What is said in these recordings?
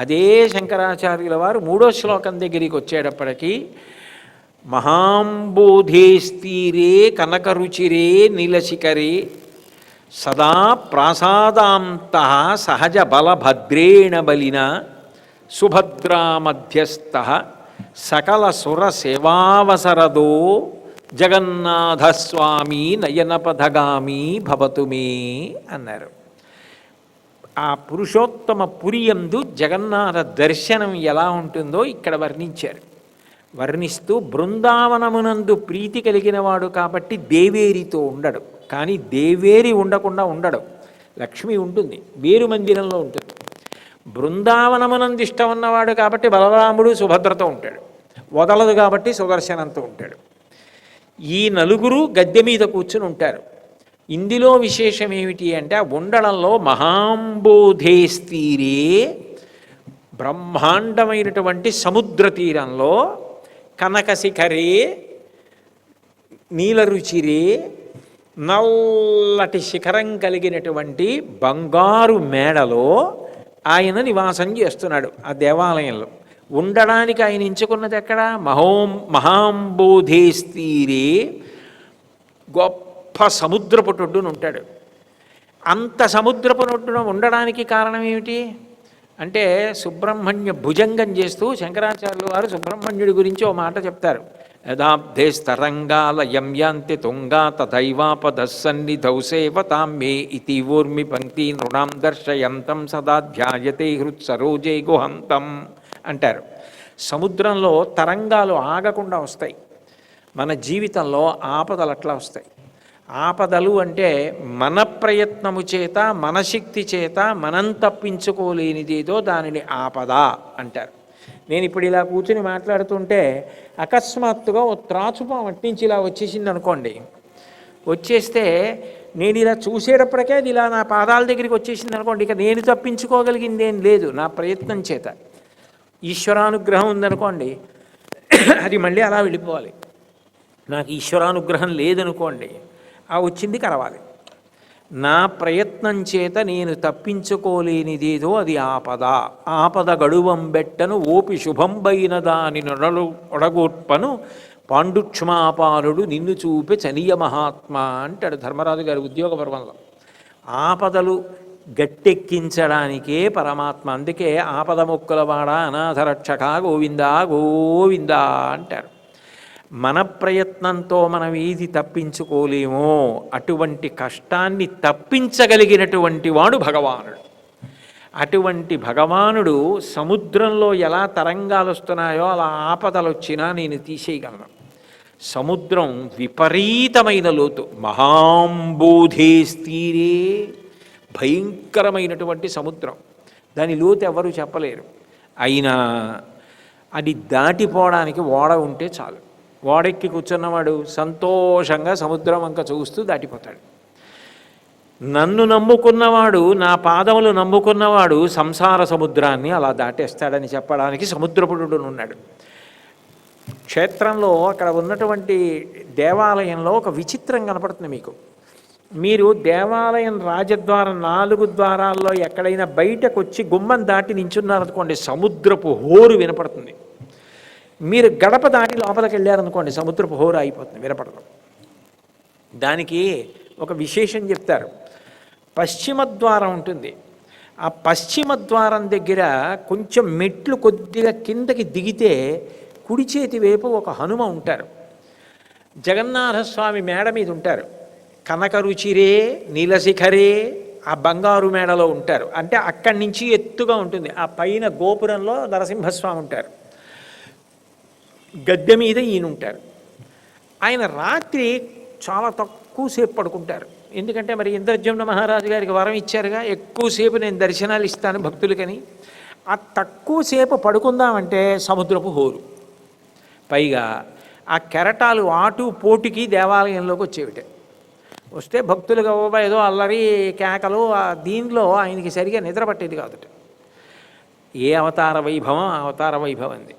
అదే శంకరాచార్యుల వారు మూడో శ్లోకం దగ్గరికి వచ్చేటప్పటికీ మహాంబోధేస్తీరే కనకరుచిరే నీలశిఖరే సదా ప్రాసాదాంత సహజ బలభద్రేణ బలిన సుభద్రా మధ్యస్థ సకల సుర సేవావసరదో జగన్నాథస్వామి నయనపథగామి భవతు మే అన్నారు. ఆ పురుషోత్తమ పురియందు జగన్నాథ దర్శనం ఎలా ఉంటుందో ఇక్కడ వర్ణించారు. వర్ణిస్తూ బృందావనమునందు ప్రీతి కలిగినవాడు కాబట్టి దేవేరితో ఉండడు, కానీ దేవేరి ఉండకుండా ఉండడు. లక్ష్మి ఉంటుంది, వేరు మందిరంలో ఉంటుంది. బృందావనమునందు ఇష్టం ఉన్నవాడు కాబట్టి బలరాముడు సుభద్రతో ఉంటాడు, వదలదు కాబట్టి సుదర్శనంతో ఉంటాడు. ఈ నలుగురు గద్దె మీద కూర్చుని ఉంటారు. ఇందులో విశేషం ఏమిటి అంటే ఆ ఉండడంలో మహాంబోధేస్తీరే, బ్రహ్మాండమైనటువంటి సముద్ర తీరంలో, కనకశిఖరే నీలరుచిరే, నల్లటి శిఖరం కలిగినటువంటి బంగారు మేడలో ఆయన నివాసం చేస్తున్నాడు. ఆ దేవాలయంలో ఉండడానికి ఆయన ఎంచుకున్నది ఎక్కడ? మహాంబోధేస్తీరే, గొప్ప సముద్రపు ఒడ్డున ఉంటాడు. అంత సముద్రపు ఒడ్డున ఉండడానికి కారణం ఏమిటి అంటే సుబ్రహ్మణ్య భుజంగం చేస్తూ శంకరాచార్యులు వారు సుబ్రహ్మణ్యుడి గురించి ఓ మాట చెప్తారు. యథాబ్ధే స్తరంగాలయం యాంతి తుంగా తథైవాపదస్సన్నిధౌ సేవతాం మే ఇతి ఊర్మి పంక్తి నృణాం దర్శయంతం సదా ధ్యాయతే హృత్సరోజే గుహంతం అంటారు. సముద్రంలో తరంగాలు ఆగకుండా వస్తాయి. మన జీవితంలో ఆపదలు అట్లా వస్తాయి. ఆపదలు అంటే మన ప్రయత్నము చేత, మన శక్తి చేత మనం తప్పించుకోలేనిదేదో దానిని ఆపద అంటారు. నేను ఇప్పుడు ఇలా కూర్చుని మాట్లాడుతుంటే అకస్మాత్తుగా ఓ త్రాచుపాము అట్టించి ఇలా వచ్చేసింది అనుకోండి. వచ్చేస్తే నేను ఇలా చూసేటప్పటికే అది ఇలా నా పాదాల దగ్గరికి వచ్చేసింది అనుకోండి, ఇక నేను తప్పించుకోగలిగింది ఏం లేదు నా ప్రయత్నం చేత. ఈశ్వరానుగ్రహం ఉందనుకోండి, అది మళ్ళీ అలా వెళ్ళిపోవాలి. నాకు ఈశ్వరానుగ్రహం లేదనుకోండి, ఆ వచ్చింది కరవాలి. నా ప్రయత్నం చేత నేను తప్పించుకోలేనిదేదో అది ఆపద. ఆపద గడువంబెట్టను ఓపి శుభంబైన దాని ఒడగొట్పను పాండుక్ష్మాపాలుడు నిన్ను చూపే చనియ మహాత్మా అంటాడు ధర్మరాజు గారి ఉద్యోగ పర్వంలో. ఆపదలు గట్టెక్కించడానికే పరమాత్మ. అందుకే ఆపద మొక్కులవాడ అనాథరక్షక గోవిందా గోవిందా అంటారు. మన ప్రయత్నంతో మనం ఏది తప్పించుకోలేమో అటువంటి కష్టాన్ని తప్పించగలిగినటువంటి వాడు భగవానుడు. అటువంటి భగవానుడు సముద్రంలో ఎలా తరంగాలు వస్తున్నాయో అలా ఆపదలు వచ్చినా నేను తీసేయగలను. సముద్రం విపరీతమైన లోతు, మహాంబోధేస్తీరే, భయంకరమైనటువంటి సముద్రం. దాని లోతు ఎవరు చెప్పలేరు. అయినా అది దాటిపోవడానికి ఓడ ఉంటే చాలు. ఓడెక్కి కూర్చున్నవాడు సంతోషంగా సముద్రం వంక చూస్తూ దాటిపోతాడు. నన్ను నమ్ముకున్నవాడు, నా పాదములు నమ్ముకున్నవాడు సంసార సముద్రాన్ని అలా దాటేస్తాడని చెప్పడానికి సముద్రపుడున్నాడు. క్షేత్రంలో అక్కడ ఉన్నటువంటి దేవాలయంలో ఒక విచిత్రం కనపడుతుంది మీకు. మీరు దేవాలయం రాజద్వారం 4 ద్వారాల్లో ఎక్కడైనా బయటకు వచ్చి గుమ్మం దాటి నించున్నారనుకోండి, సముద్రపు హోరు వినపడుతుంది. మీరు గడప దాటి లోపలికి వెళ్ళారనుకోండి, సముద్రపు హోరు అయిపోతుంది, వినపడదు. దానికి ఒక విశేషం చెప్తారు. పశ్చిమ ద్వారం ఉంటుంది. ఆ పశ్చిమ ద్వారం దగ్గర కొంచెం మెట్లు కొద్దిగా కిందకి దిగితే కుడి చేతి వైపు ఒక హనుమ ఉంటారు. జగన్నాథస్వామి మేడ మీద ఉంటారు. కనకరుచిరే నీలశిఖరే ఆ బంగారు మేడలో ఉంటారు. అంటే అక్కడి నుంచి ఎత్తుగా ఉంటుంది. ఆ పైన గోపురంలో నరసింహస్వామి ఉంటారు. గద్దె మీద ఈయన ఉంటారు. ఆయన రాత్రి చాలా తక్కువసేపు పడుకుంటారు. ఎందుకంటే మరి ఇంద్రజమ్న మహారాజు గారికి వరం ఇచ్చారుగా, ఎక్కువసేపు నేను దర్శనాలు ఇస్తాను భక్తులకని. ఆ తక్కువసేపు పడుకుందామంటే సముద్రపు హోరు, పైగా ఆ కెరటాలు ఆటు పోటుకి దేవాలయంలోకి వచ్చేవిటే. వస్తే భక్తులు గవ్వ ఏదో అల్లరి కేకలు, దీనిలో ఆయనకి సరిగా నిద్ర పట్టేది కాదుట. ఏ అవతార వైభవం అవతార వైభవం అంది.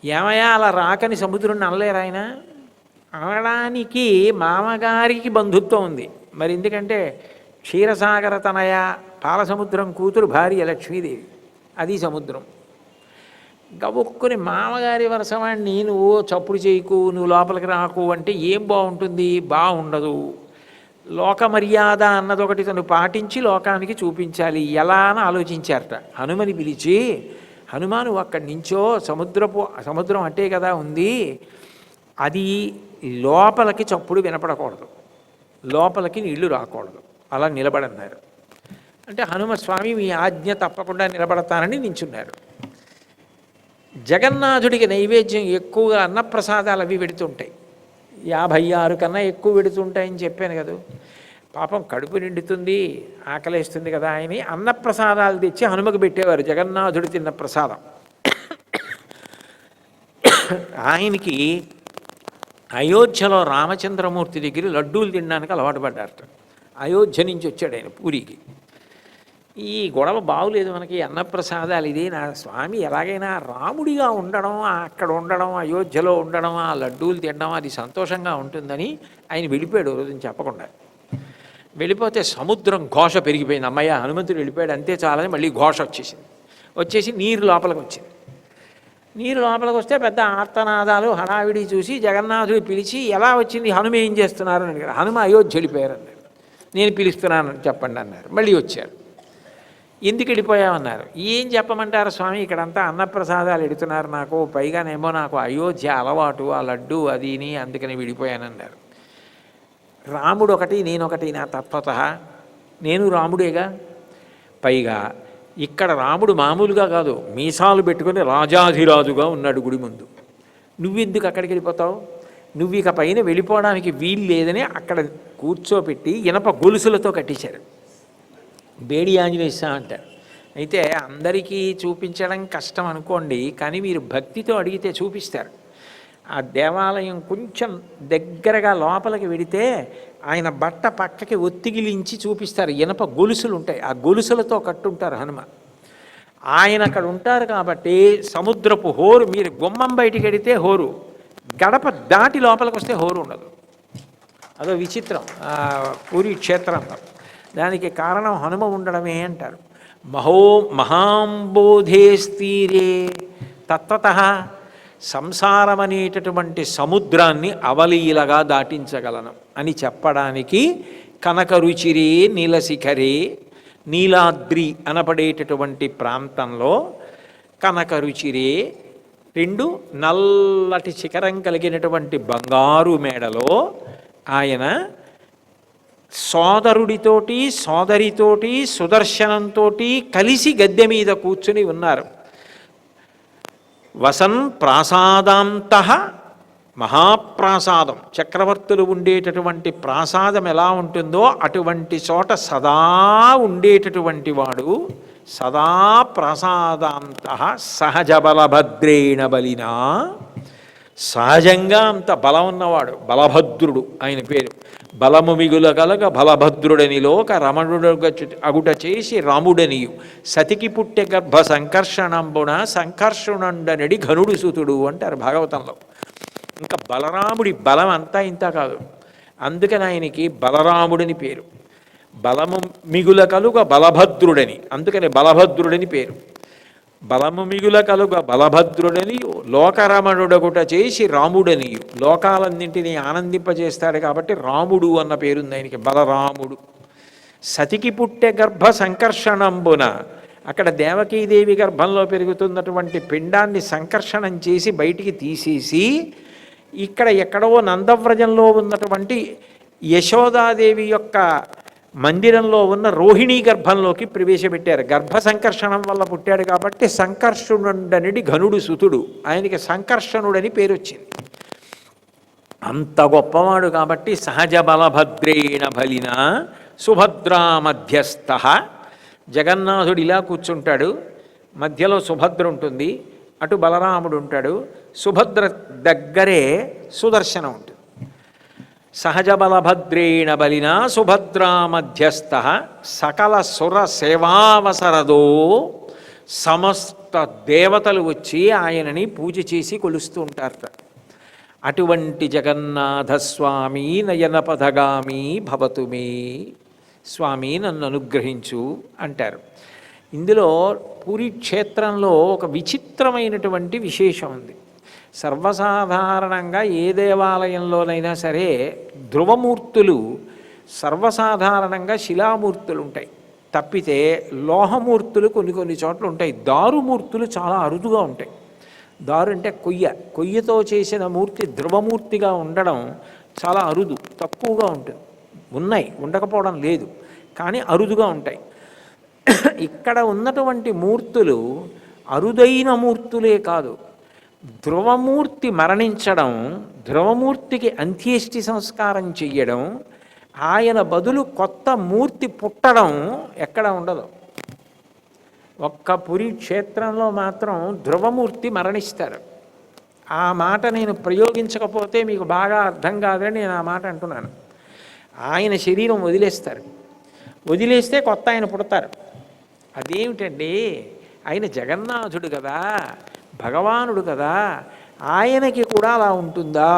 ఏమయ్యా అలా రాకని సముద్రుడిని అనలేరు ఆయన. అనడానికి మామగారికి బంధుత్వం ఉంది. మరి ఎందుకంటే క్షీరసాగర తనయ పాలసముద్రం కూతురు భార్య లక్ష్మీదేవి. అది సముద్రం. గబుక్కుని మామగారి వరసవాణ్ణి నువ్వు చప్పుడు చేయకు, నువ్వు లోపలికి రాకు అంటే ఏం బాగుంటుంది? బాగుండదు. లోక మర్యాద అన్నదొకటి తను పాటించి లోకానికి చూపించాలి. ఎలా అని ఆలోచించారట. హనుమని పిలిచి, హనుమాను అక్కడి నుంచో సముద్రం అంటే కదా ఉంది, అది లోపలికి చప్పుడు వినపడకూడదు, లోపలికి నీళ్లు రాకూడదు, అలా నిలబడన్నారు. అంటే హనుమస్వామి మీ ఆజ్ఞ తప్పకుండా నిలబడతానని నించున్నారు. జగన్నాథుడికి నైవేద్యం ఎక్కువగా అన్నప్రసాదాలు అవి పెడుతుంటాయి. 56 కన్నా ఎక్కువ పెడుతుంటాయని చెప్పాను కదా. పాపం కడుపు నిండుతుంది, ఆకలేస్తుంది కదా అని అన్నప్రసాదాలు తెచ్చి హనుమకు పెట్టేవారు. జగన్నాథుడు తిన్న ప్రసాదం. ఆయనకి అయోధ్యలో రామచంద్రమూర్తి దగ్గర లడ్డూలు తినడానికి అలవాటు పడ్డారట. అయోధ్య నుంచి వచ్చాడు ఆయన పూరికి. ఈ గొడవ బాగులేదు మనకి, అన్నప్రసాదాలు ఇదే. నా స్వామి ఎలాగైనా రాముడిగా ఉండడం, అక్కడ ఉండడం, అయోధ్యలో ఉండడం, ఆ లడ్డూలు తినడం అది సంతోషంగా ఉంటుందని ఆయన వెళ్ళిపోయాడు రోజున చెప్పకుండా. వెళ్ళిపోతే సముద్రం ఘోష పెరిగిపోయింది. అమ్మయ్య హనుమంతుడు వెళ్ళిపోయాడు అంతే చాలని మళ్ళీ ఘోష వచ్చేసి నీరు లోపలికి వచ్చింది. నీరు లోపలికి వస్తే పెద్ద ఆర్తనాదాలు హడావిడి చూసి జగన్నాథుడు పిలిచి, ఎలా వచ్చింది, హనుమ ఏం చేస్తున్నారని అడిగారు. హనుమ అయోధ్య వెళ్ళిపోయారు అన్నారు. నేను పిలుస్తున్నానని చెప్పండి అన్నారు. మళ్ళీ వచ్చారు. ఎందుకు వెళ్ళిపోయామన్నారు. ఏం చెప్పమంటారు స్వామి, ఇక్కడంతా అన్నప్రసాదాలు ఎడుతున్నారు నాకు, పైగానేమో నాకు అయోధ్య అలవాటు, ఆ లడ్డు అదిని, అందుకని విడిపోయానన్నారు. రాముడు ఒకటి నేనొకటి నా తత్వత, నేను రాముడేగా. పైగా ఇక్కడ రాముడు మామూలుగా కాదు, మీసాలు పెట్టుకుని రాజాధిరాజుగా ఉన్నాడు గుడి ముందు. నువ్వెందుకు అక్కడికి వెళ్ళిపోతావు? నువ్వు ఇక పైన వెళ్ళిపోవడానికి వీలు లేదని అక్కడ కూర్చోపెట్టి ఇనప గొలుసులతో కట్టించారు. బేడి ఆంజనేయ స్వామి అంటారు. అయితే అందరికీ చూపించడం కష్టం అనుకోండి, కానీ మీరు భక్తితో అడిగితే చూపిస్తారు. ఆ దేవాలయం కొంచెం దగ్గరగా లోపలికి వెడితే ఆయన బట్ట పక్కకి ఒత్తిగిలించి చూపిస్తారు. ఇనప గొలుసులు ఉంటాయి, ఆ గొలుసులతో కట్టుంటారు హనుమ. ఆయన అక్కడ ఉంటారు కాబట్టి సముద్రపు హోరు, మీరు గుమ్మం బయటికి వెడితే హోరు, గడప దాటి లోపలికి వస్తే హోరు ఉండదు. అదో విచిత్రం పూరి క్షేత్రంలో. దానికి కారణం హనుమ ఉండడమే అంటారు. మహాంబోధేస్తీరే తత్వతః, సంసారం అనేటటువంటి సముద్రాన్ని అవలీలగా దాటించగలను అని చెప్పడానికి కనకరుచిరే నీలశిఖరే, నీలాద్రి అనపడేటటువంటి ప్రాంతంలో కనకరుచిరే, 2 నల్లటి శిఖరం కలిగినటువంటి బంగారు మేడలో ఆయన సోదరుడితోటి సోదరితోటి సుదర్శనంతో కలిసి గద్దె మీద కూర్చుని ఉన్నారు. వసన్ ప్రాసాదాంత, మహాప్రాసాదం, చక్రవర్తులు ఉండేటటువంటి ప్రాసాదం ఎలా ఉంటుందో అటువంటి చోట సదా ఉండేటటువంటి వాడు. సదా ప్రాసాదాంత సహజ బలభద్రేణ బలినా, సహజంగా అంత బలం ఉన్నవాడు బలభద్రుడు ఆయన పేరు. బలము మిగుల కలగ బలభద్రుడనిలోక రమణుడగుట చేసి రాముడనియు, సతికి పుట్టె గర్భ సంకర్షణంబున సంకర్షణుండనడి ఘనుడు సుతుడు అంటారు భాగవతంలో. ఇంకా బలరాముడి బలం అంతా ఇంత కాదు, అందుకని ఆయనకి బలరాముడని పేరు. బలము మిగుల కలుగ బలభద్రుడని, అందుకని బలభద్రుడని పేరు. బలము మిగుల కలుగ బలభద్రుడనియు లోకరమణుడగుట చేసి రాముడనియు, లోకాలన్నింటినీ ఆనందింపజేస్తాడు కాబట్టి రాముడు అన్న పేరుంది ఆయనకి, బలరాముడు. సతికి పుట్టె గర్భ సంకర్షణంబున, అక్కడ దేవకీదేవి గర్భంలో పెరుగుతున్నటువంటి పిండాన్ని సంకర్షణం చేసి బయటికి తీసేసి ఇక్కడ ఎక్కడో నందవ్రజంలో ఉన్నటువంటి యశోదాదేవి యొక్క మందిరంలో ఉన్న రోహిణీ గర్భంలోకి ప్రవేశపెట్టారు. గర్భ సంకర్షణం వల్ల పుట్టాడు కాబట్టి సంకర్షణుడనడి ఘనుడు సుతుడు, ఆయనకి సంకర్షణుడని పేరు వచ్చింది. అంత గొప్పవాడు కాబట్టి సహజ బలభద్రేణ బలిన సుభద్రా మధ్యస్థ. జగన్నాథుడు ఇలా కూర్చుంటాడు, మధ్యలో సుభద్ర ఉంటుంది, అటు బలరాముడు ఉంటాడు, సుభద్ర దగ్గరే సుదర్శనం ఉంటుంది. సహజ బలభద్రేణ బలినా సుభద్రా మధ్యస్థ సకల సుర సేవావసరదో, సమస్త దేవతలు వచ్చి ఆయనని పూజ చేసి కొలుస్తూ ఉంటారట. అటువంటి జగన్నాథస్వామి నయనపథగామి భవతు మే, స్వామి నన్ను అనుగ్రహించు అంటారు. ఇందులో పూరి క్షేత్రంలో ఒక విచిత్రమైనటువంటి విశేషం ఉంది. సర్వసాధారణంగా ఏ దేవాలయంలోనైనా సరే ధ్రువమూర్తులు సర్వసాధారణంగా శిలామూర్తులు ఉంటాయి, తప్పితే లోహమూర్తులు కొన్ని కొన్ని చోట్ల ఉంటాయి. దారుమూర్తులు చాలా అరుదుగా ఉంటాయి. దారు అంటే కొయ్యతో చేసిన మూర్తి ధ్రువమూర్తిగా ఉండడం చాలా అరుదు, తక్కువగా ఉంటుంది. ఉన్నాయి, ఉండకపోవడం లేదు, కానీ అరుదుగా ఉంటాయి. ఇక్కడ ఉన్నటువంటి మూర్తులు అరుదైన మూర్తులే కాదు, ధ్రువమూర్తి మరణించడం, ధ్రువమూర్తికి అంత్యేష్టి సంస్కారం చెయ్యడం, ఆయన బదులు కొత్త మూర్తి పుట్టడం ఎక్కడ ఉండదు. ఒక్క పురి క్షేత్రంలో మాత్రం ధ్రువమూర్తి మరణిస్తారు. ఆ మాట నేను ప్రయోగించకపోతే మీకు బాగా అర్థం కాదని నేను ఆ మాట అంటున్నాను. ఆయన శరీరం వదిలేస్తారు, వదిలేస్తే కొత్త ఆయన పుడతారు. అదేమిటండి, ఆయన జగన్నాథుడు కదా, భగవానుడు కదా, ఆయనకి కూడా అలా ఉంటుందా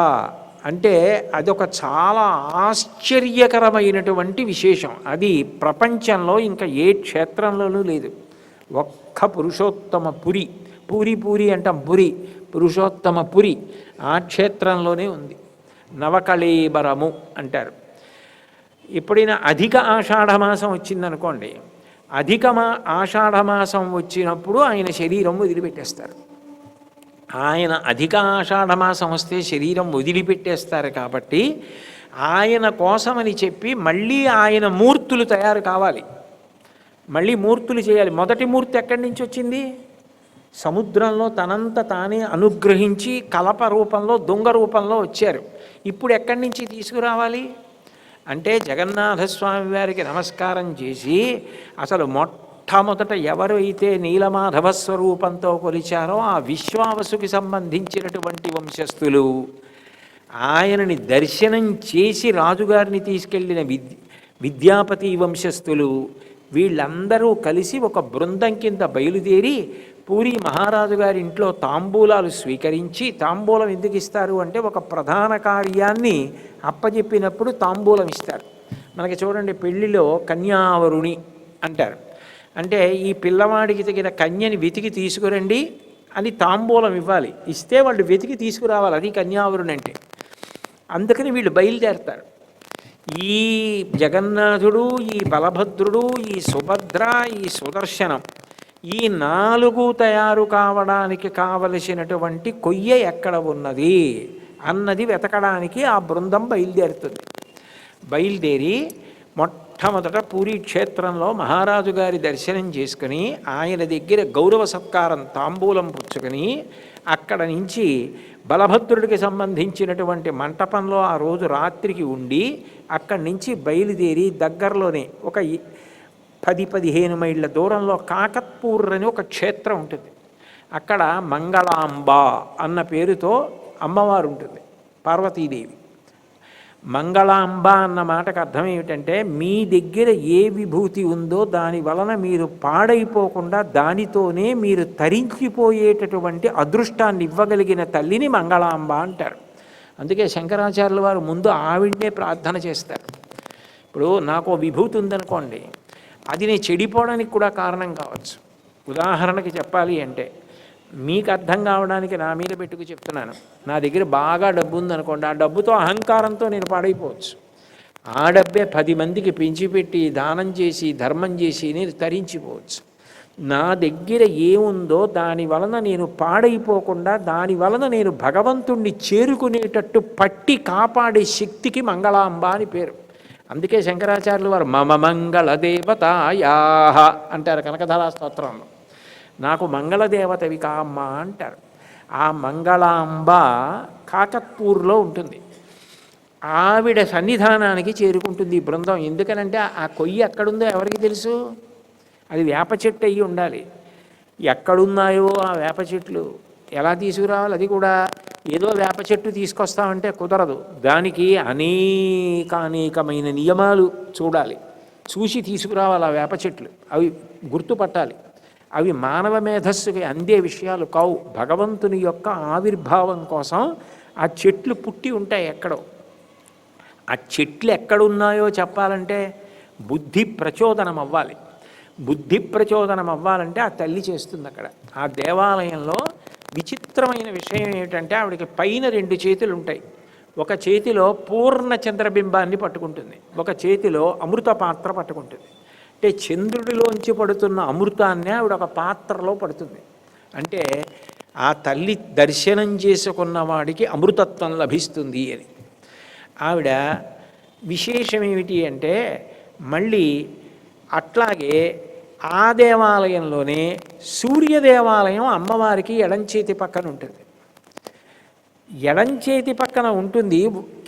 అంటే అదొక చాలా ఆశ్చర్యకరమైనటువంటి విశేషం. అది ప్రపంచంలో ఇంకా ఏ క్షేత్రంలోనూ లేదు. ఒక్క పురుషోత్తమ పురి, పూరి అంటాం, పురుషోత్తమ పురి ఆ క్షేత్రంలోనే ఉంది. నవకళేబరము అంటారు. ఎప్పుడైనా అధిక ఆషాఢమాసం వచ్చిందనుకోండి, ఆషాఢమాసం వచ్చినప్పుడు ఆయన శరీరం వదిలిపెట్టేస్తారు. ఆయన అధిక ఆషాఢమాసం వస్తే శరీరం వదిలిపెట్టేస్తారు కాబట్టి ఆయన కోసమని చెప్పి మళ్ళీ ఆయన మూర్తులు తయారు కావాలి, మళ్ళీ మూర్తులు చేయాలి. మొదటి మూర్తి ఎక్కడి నుంచి వచ్చింది? సముద్రంలో తనంత తానే అనుగ్రహించి కలప రూపంలో, దొంగ రూపంలో వచ్చారు. ఇప్పుడు ఎక్కడి నుంచి తీసుకురావాలి అంటే జగన్నాథస్వామి వారికి నమస్కారం చేసి అసలు మొట్టమొదట ఎవరైతే నీలమాధవ స్వరూపంతో కొలిచారో ఆ విశ్వావసుకి సంబంధించినటువంటి వంశస్థులు, ఆయనని దర్శనం చేసి రాజుగారిని తీసుకెళ్ళిన విద్యాపతి వంశస్థులు, వీళ్ళందరూ కలిసి ఒక బృందం కింద బయలుదేరి పూరి మహారాజు గారి ఇంట్లో తాంబూలాలు స్వీకరించి, తాంబూలం ఎందుకు ఇస్తారు అంటే ఒక ప్రధాన కార్యాన్ని అప్పచెప్పినప్పుడు తాంబూలం ఇస్తారు. మనకి చూడండి, పెళ్లిలో కన్యావరుణి అంటారు. అంటే ఈ పిల్లవాడికి తగిన కన్యని వెతికి తీసుకురండి అని తాంబూలం ఇవ్వాలి, ఇస్తే వాళ్ళు వెతికి తీసుకురావాలి, అది కన్యావరుణి అంటే. అందుకని వీళ్ళు బయలుదేరతారు. ఈ జగన్నాథుడు, ఈ బలభద్రుడు, ఈ సుభద్ర, ఈ సుదర్శనం, ఈ 4 తయారు కావడానికి కావలసినటువంటి కొయ్య ఎక్కడ ఉన్నది అన్నది వెతకడానికి ఆ బృందం బయలుదేరుతుంది. బయలుదేరి మొట్టమొదట పూరి క్షేత్రంలో మహారాజు గారి దర్శనం చేసుకుని ఆయన దగ్గర గౌరవ సత్కారం తాంబూలం పుచ్చుకొని అక్కడ నుంచి బలభద్రుడికి సంబంధించినటువంటి మంటపంలో ఆ రోజు రాత్రికి ఉండి అక్కడి నుంచి బయలుదేరి దగ్గరలోనే ఒక 10-15 మైళ్ళ దూరంలో కాకత్పూర్ అని ఒక క్షేత్రం ఉంటుంది. అక్కడ మంగళాంబ అన్న పేరుతో అమ్మవారు ఉంటుంది, పార్వతీదేవి. మంగళాంబ అన్న మాటకు అర్థం ఏమిటంటే మీ దగ్గర ఏ విభూతి ఉందో దాని వలన మీరు పాడైపోకుండా దానితోనే మీరు తరించిపోయేటటువంటి అదృష్టాన్ని ఇవ్వగలిగిన తల్లిని మంగళాంబ అంటారు. అందుకే శంకరాచార్యుల వారు ముందు ఆవిడనే ప్రార్థన చేస్తారు. ఇప్పుడు నాకు విభూతి ఉందనుకోండి, అది నేను చెడిపోవడానికి కూడా కారణం కావచ్చు. ఉదాహరణకి చెప్పాలి అంటే మీకు అర్థం కావడానికి నా మీద పెట్టుకు చెప్తున్నాను. నా దగ్గర బాగా డబ్బు ఉందనుకోండి, ఆ డబ్బుతో అహంకారంతో నేను పాడైపోవచ్చు. ఆ డబ్బే 10 మందికి పెంచిపెట్టి దానం చేసి ధర్మం చేసి నేను తరించిపోవచ్చు. నా దగ్గర ఏముందో దాని వలన నేను పాడైపోకుండా, దాని వలన నేను భగవంతుణ్ణి చేరుకునేటట్టు పట్టి కాపాడే శక్తికి మంగళాంబ అని పేరు. అందుకే శంకరాచార్యులు వారు మమ మంగళ దేవతాయా అంటారు కనకధారా స్తోత్రంలో. నాకు మంగళదేవతవి కామ్మ అంటారు. ఆ మంగళాంబ కాకత్పూర్లో ఉంటుంది. ఆవిడ సన్నిధానానికి చేరుకుంటుంది ఈ బృందం. ఎందుకనంటే ఆ కొయ్యి ఎక్కడుందో ఎవరికి తెలుసు? అది వేప చెట్టు అయ్యి ఉండాలి. ఎక్కడున్నాయో ఆ వేప చెట్లు ఎలా తీసుకురావాలి? అది కూడా ఏదో వేప చెట్టు తీసుకొస్తామంటే కుదరదు. దానికి అనేకమైన నియమాలు చూడాలి, చూసి తీసుకురావాలి. ఆ వేప చెట్లు అవి గుర్తుపట్టాలి. అవి మానవ మేధస్సుకి అందే విషయాలు కావు. భగవంతుని యొక్క ఆవిర్భావం కోసం ఆ చెట్లు పుట్టి ఉంటాయి ఎక్కడో. ఆ చెట్లు ఎక్కడున్నాయో చెప్పాలంటే బుద్ధి ప్రచోదనం అవ్వాలి. బుద్ధి ప్రచోదనం అవ్వాలంటే ఆ తల్లి చేస్తుంది అక్కడ. ఆ దేవాలయంలో విచిత్రమైన విషయం ఏమిటంటే ఆవిడకి పైన 2 చేతులు ఉంటాయి. ఒక చేతిలో పూర్ణ చంద్రబింబాన్ని పట్టుకుంటుంది, ఒక చేతిలో అమృత పాత్ర పట్టుకుంటుంది. అంటే చంద్రుడిలోంచి పడుతున్న అమృతాన్ని ఆవిడ ఒక పాత్రలో పడుతుంది. అంటే ఆ తల్లి దర్శనం చేసుకున్న వాడికి అమృతత్వం లభిస్తుంది అని. ఆవిడ విశేషం ఏమిటి అంటే మళ్ళీ అట్లాగే ఆ దేవాలయంలోనే సూర్య దేవాలయం అమ్మవారికి ఎడంచేతి పక్కన ఉంటుంది. ఎడంచేతి పక్కన ఉంటుంది.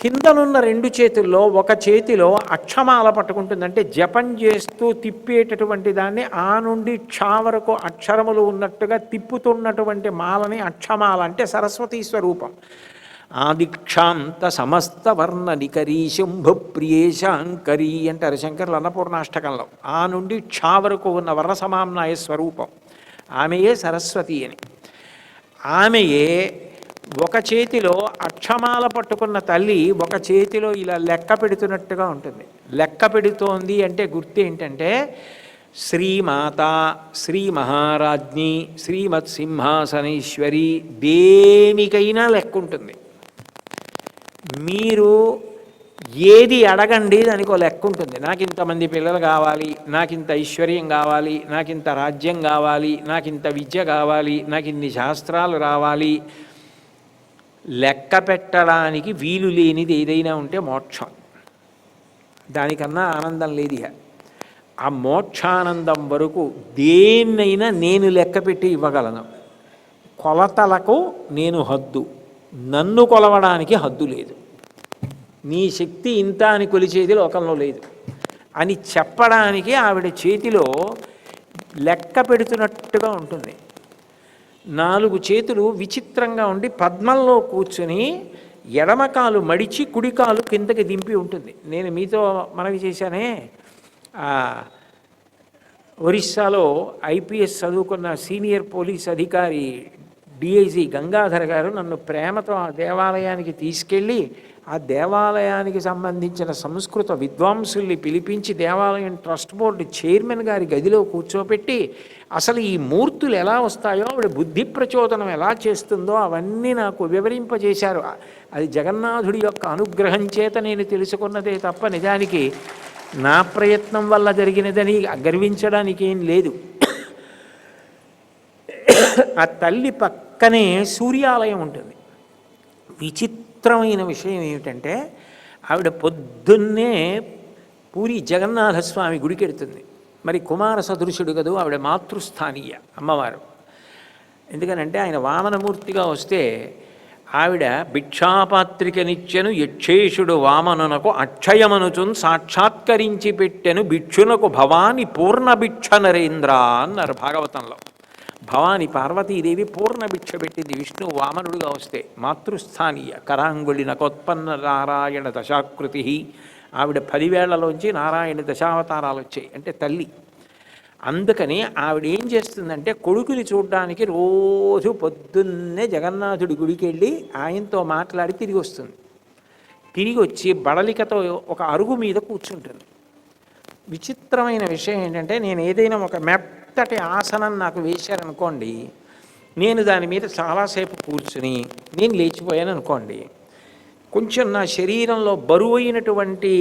కిందనున్న 2 చేతుల్లో ఒక చేతిలో అక్షమాల పట్టుకుంటుంది. అంటే జపం చేస్తూ తిప్పేటటువంటి దాన్ని ఆ నుండి క్ష వరకు అక్షరములు ఉన్నట్టుగా తిప్పుతున్నటువంటి మాలని అక్షమాల అంటే సరస్వతీ స్వరూపం. ఆదిక్షాంత సమస్త వర్ణ నికరీ శంభు ప్రియేశాంకరీ అంటారు శంకరులు అన్నపూర్ణాష్టకంలో. ఆ నుండి క్ష వరకు ఉన్న వర్ణ సమామ్నాయ స్వరూపం ఆమెయే సరస్వతి అని. ఆమెయే ఒక చేతిలో అక్షమాల పట్టుకున్న తల్లి ఒక చేతిలో ఇలా లెక్క పెడుతున్నట్టుగా ఉంటుంది. లెక్క పెడుతోంది అంటే గుర్తు ఏంటంటే శ్రీమాత, శ్రీ మహారాజ్ఞి, శ్రీమత్ సింహాసనేశ్వరి, దేనికైనా లెక్క ఉంటుంది. మీరు ఏది అడగండి దానికి ఒక లెక్క ఉంటుంది. నాకు ఇంతమంది పిల్లలు కావాలి, నాకు ఇంత ఐశ్వర్యం కావాలి, నాకు ఇంత రాజ్యం కావాలి, నాకు ఇంత విద్య కావాలి, నాకు ఇన్ని శాస్త్రాలు రావాలి. లెక్క పెట్టడానికి వీలు లేనిది ఏదైనా ఉంటే మోక్షం. దానికన్నా ఆనందం లేదు. ఆ మోక్షానందం వరకు దేన్నైనా నేను లెక్క పెట్టి ఇవ్వగలను. కొలతలకు నేను హద్దు, నన్ను కొలవడానికి హద్దు లేదు. నీ శక్తి ఇంత అని కొలిచేది లోకంలో లేదు అని చెప్పడానికి ఆవిడ చేతిలో లెక్క పెడుతున్నట్టుగా ఉంటుంది. 4 చేతులు విచిత్రంగా ఉండి పద్మంలో కూర్చుని ఎడమకాలు మడిచి కుడికాలు కిందకి దింపి ఉంటుంది. నేను మీతో మనవి చేశానే, ఒరిస్సాలో ఐపీఎస్ చదువుకున్న సీనియర్ పోలీస్ అధికారి డిఐజీ గంగాధర్ గారు నన్ను ప్రేమతో ఆ దేవాలయానికి తీసుకెళ్ళి ఆ దేవాలయానికి సంబంధించిన సంస్కృత విద్వాంసుల్ని పిలిపించి దేవాలయం ట్రస్ట్ బోర్డు చైర్మన్ గారి గదిలో కూర్చోపెట్టి అసలు ఈ మూర్తులు ఎలా వస్తాయో ఆవిడ బుద్ధి ప్రచోదనం ఎలా చేస్తుందో అవన్నీ నాకు వివరింపజేశారు. అది జగన్నాథుడి యొక్క అనుగ్రహం చేత నేను తెలుసుకున్నదే తప్ప నిజానికి నా ప్రయత్నం వల్ల జరిగినదని గర్వించడానికి ఏం లేదు. ఆ తల్లి పక్కనే సూర్యాలయం ఉంటుంది. విచిత్రమైన విషయం ఏమిటంటే ఆవిడ పొద్దున్నే పూరి జగన్నాథస్వామి గుడికెడుతుంది. మరి కుమార సదృశుడు కదూ, ఆవిడ మాతృస్థానీయ అమ్మవారు. ఎందుకనంటే ఆయన వామనమూర్తిగా వస్తే ఆవిడ భిక్షాపాత్రికనిచ్చెను యక్షేషుడు వామనునకు అక్షయమనుచున్ సాక్షాత్కరించి పెట్టెను భిక్షునకు భవాని పూర్ణ భిక్ష నరేంద్ర అన్నారు భాగవతంలో. భవాని పార్వతీదేవి పూర్ణ భిక్ష పెట్టింది విష్ణు వామనుడుగా వస్తే. మాతృస్థానీయ కరాంగుళి నకోత్పన్న నారాయణ దశాకృతి. ఆవిడ 10 వేళ్లలోంచి నారాయణ దశావతారాలు వచ్చాయి అంటే తల్లి. అందుకని ఆవిడ ఏం చేస్తుందంటే కొడుకుని చూడడానికి రోజు పొద్దున్నే జగన్నాథుడి గుడికి వెళ్ళి ఆయనతో మాట్లాడి తిరిగి వస్తుంది. తిరిగి వచ్చి బడలికతో ఒక అరుగు మీద కూర్చుంటుంది. విచిత్రమైన విషయం ఏంటంటే నేను ఏదైనా ఒక మెత్తటి ఆసనం నాకు వేశారనుకోండి, నేను దాని మీద చాలాసేపు కూర్చుని నేను లేచిపోయాను అనుకోండి, కొంచెం నా శరీరంలో బరువైనటువంటి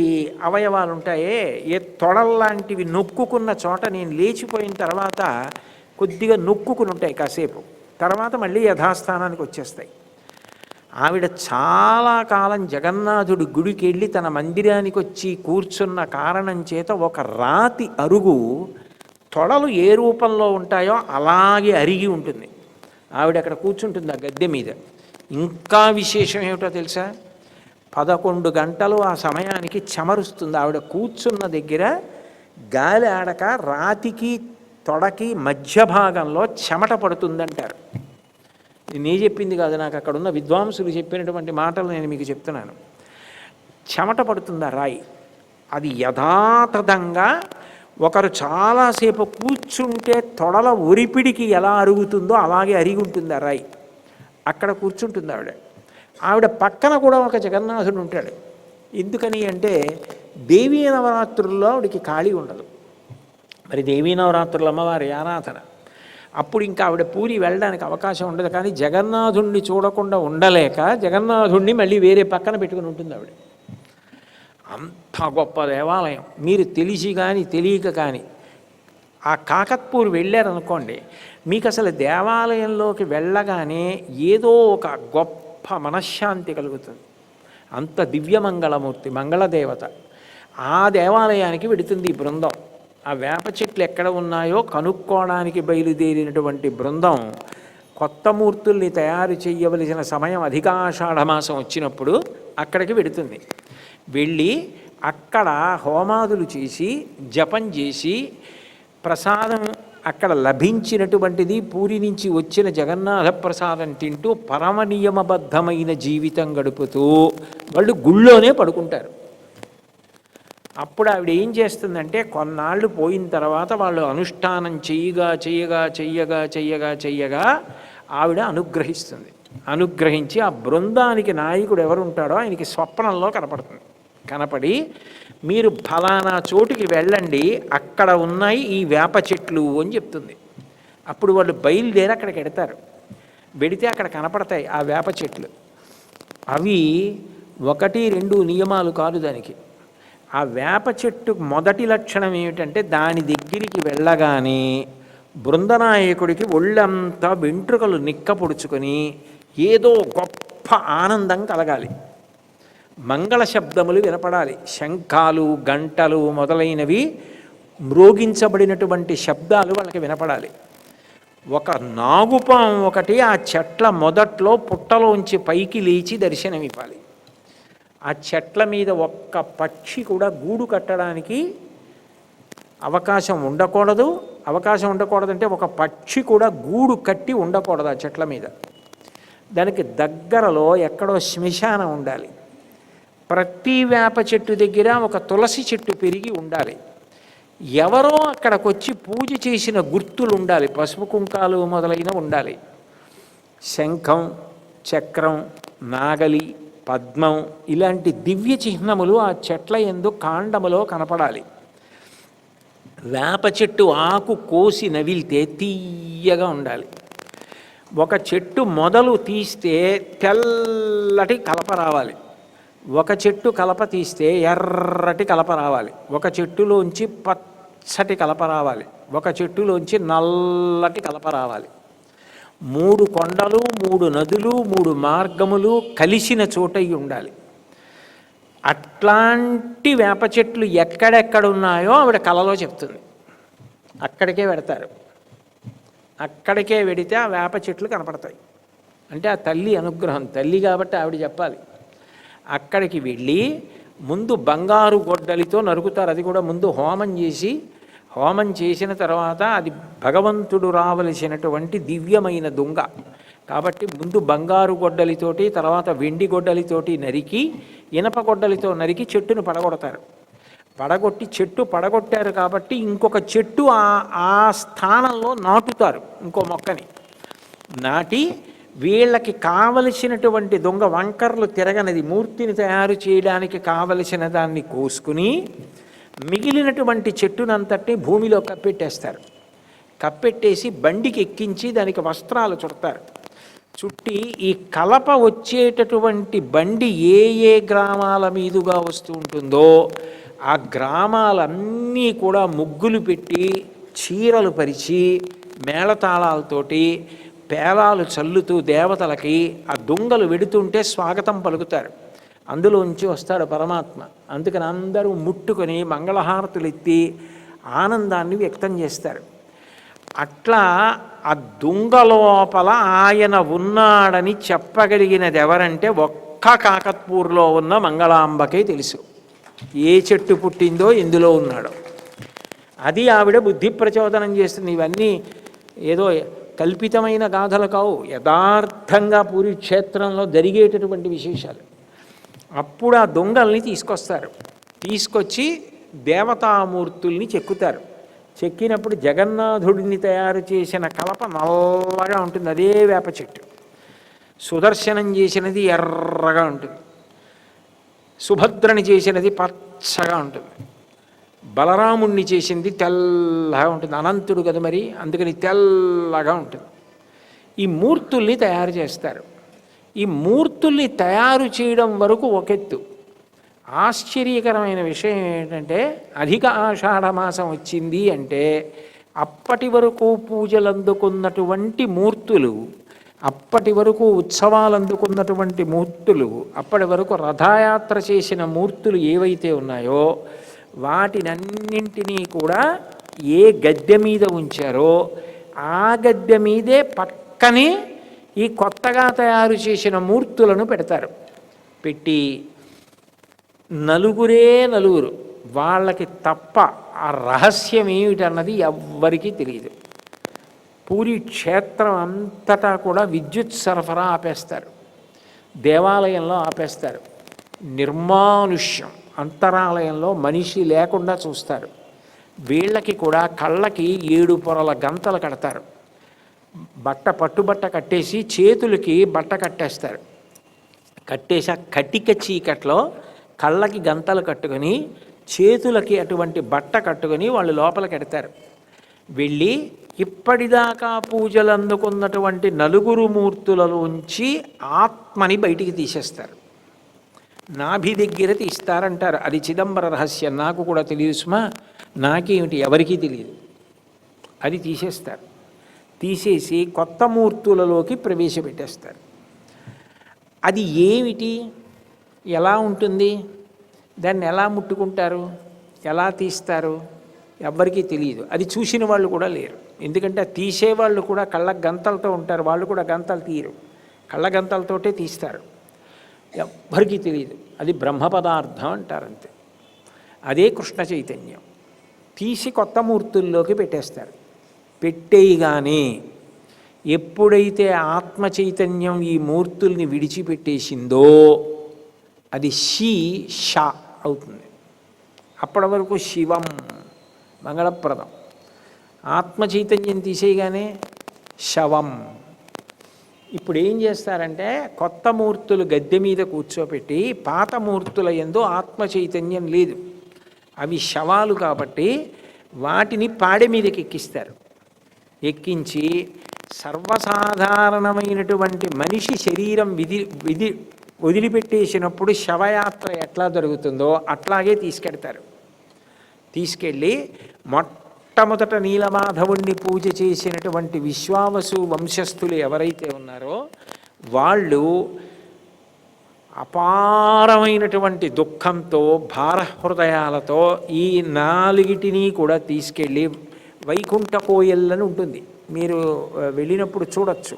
అవయవాలు ఉంటాయే, ఏ తొడల్లాంటివి నొక్కుకున్న చోట నేను లేచిపోయిన తర్వాత కొద్దిగా నొక్కుకుని ఉంటాయి కాసేపు, తర్వాత మళ్ళీ యథాస్థానానికి వచ్చేస్తాయి. ఆవిడ చాలా కాలం జగన్నాథుడి గుడికి వెళ్ళి తన మందిరానికి వచ్చి కూర్చున్న కారణం చేత ఒక రాతి అరుగు తొడలు ఏ రూపంలో ఉంటాయో అలాగే అరిగి ఉంటుంది. ఆవిడ అక్కడ కూర్చుంటుంది ఆ గద్దె మీద. ఇంకా విశేషం ఏమిటో తెలుసా, 11 గంటలు ఆ సమయానికి చెమరుస్తుంది. ఆవిడ కూర్చున్న దగ్గర గాలి ఆడక రాతికి తొడకి మధ్య భాగంలో చెమట పడుతుందంటారు. నేను చెప్పింది కాదు, నాకు అక్కడ ఉన్న విద్వాంసులు చెప్పినటువంటి మాటలు నేను మీకు చెప్తున్నాను. చెమట పడుతుందా రాయి. అది యథాతథంగా ఒకరు చాలాసేపు కూర్చుంటే తొడల ఒరిపిడికి ఎలా అరుగుతుందో అలాగే అరిగి ఉంటుంది ఆ రాయి. అక్కడ కూర్చుంటుంది ఆవిడ. ఆవిడ పక్కన కూడా ఒక జగన్నాథుడు ఉంటాడు. ఎందుకని అంటే దేవీ నవరాత్రుల్లో ఆవిడికి ఖాళీ ఉండదు. మరి దేవీ నవరాత్రుల అమ్మవారి ఆరాధన. అప్పుడు ఇంకా ఆవిడ పూరి వెళ్ళడానికి అవకాశం ఉండదు. కానీ జగన్నాథుణ్ణి చూడకుండా ఉండలేక జగన్నాథుణ్ణి మళ్ళీ వేరే పక్కన పెట్టుకుని ఉంటుంది ఆవిడ. అంత గొప్ప దేవాలయం. మీరు తెలిసి కానీ తెలియక కానీ ఆ కాకత్పూర్ వెళ్ళారనుకోండి, మీకు అసలు దేవాలయంలోకి వెళ్ళగానే ఏదో ఒక గొప్ప మనశ్శాంతి కలుగుతుంది. అంత దివ్యమంగళమూర్తి, మంగళదేవత. ఆ దేవాలయానికి వెడుతుంది ఈ బృందం. ఆ వేప చెట్లు ఎక్కడ ఉన్నాయో కనుక్కోవడానికి బయలుదేరినటువంటి బృందం కొత్త మూర్తుల్ని తయారు చేయవలసిన సమయం అధికాషాఢమాసం వచ్చినప్పుడు అక్కడికి వెడుతుంది. వెళ్ళి అక్కడ హోమాదులు చేసి జపం చేసి ప్రసాదం అక్కడ లభించినటువంటిది పూరి నుంచి వచ్చిన జగన్నాథ ప్రసాదం తింటూ పరమ నియమబద్ధమైన జీవితం గడుపుతూ వాళ్ళు గుళ్ళోనే పడుకుంటారు. అప్పుడు ఆవిడ ఏం చేస్తుందంటే కొన్నాళ్ళు పోయిన తర్వాత వాళ్ళు అనుష్ఠానం చెయ్యగా ఆవిడ అనుగ్రహిస్తుంది. అనుగ్రహించి ఆ బృందానికి నాయకుడు ఎవరుంటాడో ఆయనకి స్వప్నంలో కనపడి మీరు ఫలానా చోటుకి వెళ్ళండి, అక్కడ ఉన్నాయి ఈ వేప చెట్లు అని చెప్తుంది. అప్పుడు వాళ్ళు బయలుదేరి అక్కడికి వెడతారు. వెడితే అక్కడ కనపడతాయి ఆ వేప చెట్లు. అవి 1-2 నియమాలు కాదు దానికి. ఆ వేప చెట్టు మొదటి లక్షణం ఏమిటంటే దాని దగ్గరికి వెళ్ళగానే బృందనాయకుడికి ఒళ్ళంతా వెంట్రుకలు నిక్కపొడుచుకొని ఏదో గొప్ప ఆనందం కలగాలి. మంగళ శబ్దములు వినపడాలి. శంఖాలు గంటలు మొదలైనవి మ్రోగించబడినటువంటి శబ్దాలు వాళ్ళకి వినపడాలి. ఒక నాగుపాము ఒకటి ఆ చెట్ల మొదట్లో పుట్టలోంచి పైకి లేచి దర్శనమివ్వాలి. ఆ చెట్ల మీద ఒక్క పక్షి కూడా గూడు కట్టడానికి అవకాశం ఉండకూడదంటే ఒక పక్షి కూడా గూడు కట్టి ఉండకూడదు ఆ చెట్ల మీద. దానికి దగ్గరలో ఎక్కడో శ్మశానం ఉండాలి. ప్రతి వేప చెట్టు దగ్గర ఒక తులసి చెట్టు పెరిగి ఉండాలి. ఎవరో అక్కడికి వచ్చి పూజ చేసిన గుర్తులు ఉండాలి. పసుపు కుంకాలు మొదలైన ఉండాలి. శంఖం, చక్రం, నాగలి, పద్మం ఇలాంటి దివ్య చిహ్నములు ఆ చెట్ల యందు కాండములో కనపడాలి. వేప చెట్టు ఆకు కోసి నవిలితే తీయగా ఉండాలి. ఒక చెట్టు మొదలు తీస్తే తెల్లటి కలప రావాలి. ఒక చెట్టు కలప తీస్తే ఎర్రటి కలప రావాలి. ఒక చెట్టులోంచి పచ్చటి కలప రావాలి. ఒక చెట్టులోంచి నల్లటి కలప రావాలి. 3 కొండలు, 3 నదులు, 3 మార్గములు కలిసిన చోటయి ఉండాలి. అట్లాంటి వేప చెట్లు ఎక్కడెక్కడ ఉన్నాయో ఆవిడ కలలో చెప్తుంది. అక్కడికే వెడతారు. అక్కడికే వెడితే ఆ వేప చెట్లు కనపడతాయి. అంటే ఆ తల్లి అనుగ్రహం. తల్లి కాబట్టి ఆవిడ చెప్పాలి. అక్కడికి వెళ్ళి ముందు బంగారు గొడ్డలితో నరుకుతారు. అది కూడా ముందు హోమం చేసిన తర్వాత అది భగవంతుడు రావలసినటువంటి దివ్యమైన దుంగ కాబట్టి ముందు బంగారు గొడ్డలితోటి తర్వాత వెండి గొడ్డలితోటి నరికి ఇనప గొడ్డలితో నరికి చెట్టును పడగొడతారు. చెట్టు పడగొట్టారు కాబట్టి ఇంకొక చెట్టు ఆ స్థానంలో నాటుతారు. ఇంకో మొక్కని నాటి వీళ్ళకి కావలసినటువంటి దొంగ వంకర్లు తిరగనది మూర్తిని తయారు చేయడానికి కావలసిన దాన్ని కోసుకుని మిగిలినటువంటి చెట్టునంతటిని భూమిలో కప్పెట్టేస్తారు. కప్పెట్టేసి బండికి ఎక్కించి దానికి వస్త్రాలు చుడతారు. చుట్టి ఈ కలప వచ్చేటటువంటి బండి ఏ గ్రామాల మీదుగా వస్తూ ఉంటుందో ఆ గ్రామాలన్నీ కూడా ముగ్గులు పెట్టి చీరలు పరిచి మేళతాళాలతోటి పేలాలు చల్లుతూ దేవతలకి ఆ దొంగలు వెడుతుంటే స్వాగతం పలుకుతారు. అందులోంచి వస్తాడు పరమాత్మ. అందుకని అందరూ ముట్టుకొని మంగళహారతులు ఎత్తి ఆనందాన్ని వ్యక్తం చేస్తారు. అట్లా ఆ దొంగ లోపల ఆయన ఉన్నాడని చెప్పగలిగినది ఎవరంటే ఒక్క కాకత్పూర్లో ఉన్న మంగళాంబకే తెలుసు. ఏ చెట్టు పుట్టిందో ఎందులో ఉన్నాడో అది ఆవిడ బుద్ధి ప్రచోదనం చేస్తుంది. ఇవన్నీ ఏదో కల్పితమైన గాథలు కావు, యథార్థంగా పూరి క్షేత్రంలో జరిగేటటువంటి విశేషాలు. అప్పుడు ఆ దొంగల్ని తీసుకొచ్చి దేవతామూర్తుల్ని చెక్కుతారు. చెక్కినప్పుడు జగన్నాథుడిని తయారు చేసిన కలప నల్లగా ఉంటుంది, అదే వేప చెట్టు. సుదర్శనం చేసినది ఎర్రగా ఉంటుంది, సుభద్రని చేసినది పచ్చగా ఉంటుంది. బలరాముణ్ణి చేసింది తెల్లగా ఉంటుంది, అనంతుడు కదా మరి, అందుకని తెల్లగా ఉంటుంది. ఈ మూర్తుల్ని తయారు చేస్తారు. ఈ మూర్తుల్ని తయారు చేయడం వరకు ఒకెత్తు. ఆశ్చర్యకరమైన విషయం ఏంటంటే అధిక ఆషాఢమాసం వచ్చింది అంటే అప్పటి వరకు పూజలు అందుకున్నటువంటి మూర్తులు, అప్పటి వరకు ఉత్సవాలు అందుకున్నటువంటి మూర్తులు, అప్పటి వరకు రథయాత్ర చేసిన మూర్తులు ఏవైతే ఉన్నాయో వాటినన్నింటినీ కూడా ఏ గద్దె మీద ఉంచారో ఆ గద్దె మీదే పక్కనే ఈ కొత్తగా తయారు చేసిన మూర్తులను పెడతారు. పెట్టి నలుగురు వాళ్ళకి తప్ప ఆ రహస్యం ఏమిటన్నది ఎవ్వరికీ తెలియదు. పూరి క్షేత్రం అంతటా కూడా విద్యుత్ సరఫరా ఆపేస్తారు, దేవాలయంలో ఆపేస్తారు, నిర్మానుష్యం అంతరాలయంలో మనిషి లేకుండా చూస్తారు. వీళ్ళకి కూడా కళ్ళకి 7 పొరల గంతలు కడతారు, పట్టుబట్ట కట్టేసి చేతులకి బట్ట కట్టేస్తారు. కట్టేసి కటిక చీకట్లో కళ్ళకి గంతలు కట్టుకొని చేతులకి అటువంటి బట్ట కట్టుకొని వాళ్ళు లోపలికి ఎడతారు. వెళ్ళి ఇప్పటిదాకా పూజలు అందుకున్నటువంటి 4 మూర్తులలోంచి ఆత్మని బయటికి తీసేస్తారు. నాభి దగ్గర తీస్తారంటారు, అది చిదంబర రహస్యం, నాకు కూడా తెలియదు సుమా, నాకేమిటి ఎవరికీ తెలియదు. అది తీసేస్తారు. తీసేసి కొత్త మూర్తులలోకి ప్రవేశపెట్టేస్తారు. అది ఏమిటి, ఎలా ఉంటుంది, దాన్ని ఎలా ముట్టుకుంటారు, ఎలా తీస్తారు, ఎవ్వరికీ తెలియదు. అది చూసిన వాళ్ళు కూడా లేరు. ఎందుకంటే తీసేవాళ్ళు కూడా కళ్ళ గంతలతో ఉంటారు, వాళ్ళు కూడా గంతలు తీయరు, కళ్ళ గంతలతోటే తీస్తారు. ఎవ్వరికీ తెలియదు. అది బ్రహ్మ పదార్థం అంటారు, అంతే. అదే కృష్ణ చైతన్యం. తీసి కొత్త మూర్తుల్లోకి పెట్టేస్తారు. పెట్టేయగానే ఎప్పుడైతే ఆత్మ చైతన్యం ఈ మూర్తుల్ని విడిచిపెట్టేసిందో అది ష అవుతుంది. అప్పటి వరకు శివం మంగళప్రదం. ఆత్మ చైతన్యం తీసేయగానే శవం. ఇప్పుడు ఏం చేస్తారంటే కొత్త మూర్తులు గద్దె మీద కూర్చోపెట్టి పాత మూర్తుల యందు ఆత్మ చైతన్యం లేదు, అవి శవాలు కాబట్టి వాటిని పాడె మీదకి ఎక్కిస్తారు. ఎక్కించి సర్వసాధారణమైనటువంటి మనిషి శరీరం వదిలిపెట్టేసినప్పుడు శవయాత్ర ఎట్లా జరుగుతుందో అట్లాగే తీసుకెడతారు. తీసుకెళ్ళి మొట్టమొదట నీలమాధవుణ్ణి పూజ చేసినటువంటి విశ్వావసు వంశస్థులు ఎవరైతే ఉన్నారో వాళ్ళు అపారమైనటువంటి దుఃఖంతో భారహృదయాలతో ఈ 4 కూడా తీసుకెళ్ళి వైకుంఠ కోయల్లని ఉంటుంది, మీరు వెళ్ళినప్పుడు చూడొచ్చు.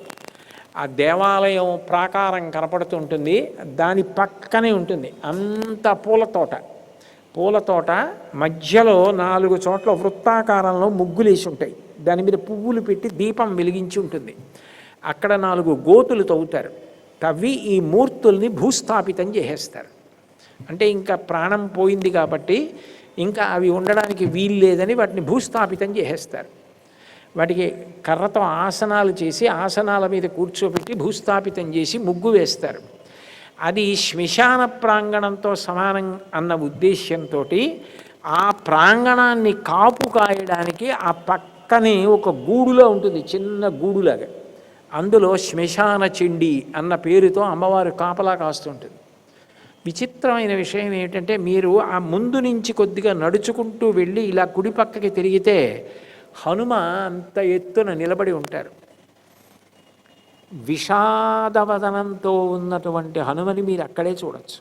ఆ దేవాలయం ప్రాకారం కనపడుతుంటుంది, దాని పక్కనే ఉంటుంది అంత పూలతోట మధ్యలో 4 చోట్ల వృత్తాకారంలో ముగ్గులేసి ఉంటాయి, దాని మీద పువ్వులు పెట్టి దీపం వెలిగించి ఉంటుంది. అక్కడ 4 గోతులు తవ్వుతారు, తవ్వి ఈ మూర్తుల్ని భూస్థాపితం చేసేస్తారు. అంటే ఇంకా ప్రాణం పోయింది కాబట్టి ఇంకా అవి ఉండడానికి వీలు లేదని వాటిని భూస్థాపితం చేసేస్తారు. వాటికి కర్రతో ఆసనాలు చేసి ఆసనాల మీద కూర్చోబెట్టి భూస్థాపితం చేసి ముగ్గు వేస్తారు. అది శ్మశాన ప్రాంగణంతో సమానం అన్న ఉద్దేశ్యంతో ఆ ప్రాంగణాన్ని కాపు కాయడానికి ఆ పక్కనే ఒక గూడులో ఉంటుంది, చిన్న గూడులాగా. అందులో శ్మశాన చండి అన్న పేరుతో అమ్మవారు కాపలా కాస్తుంటుంది. విచిత్రమైన విషయం ఏమిటంటే మీరు ఆ ముందు నుంచి కొద్దిగా నడుచుకుంటూ వెళ్ళి ఇలా కుడి పక్కకి తిరిగితే హనుమ అంత ఎత్తున నిలబడి ఉంటారు. విషాదవదనంతో ఉన్నటువంటి హనుమని మీరు అక్కడే చూడవచ్చు.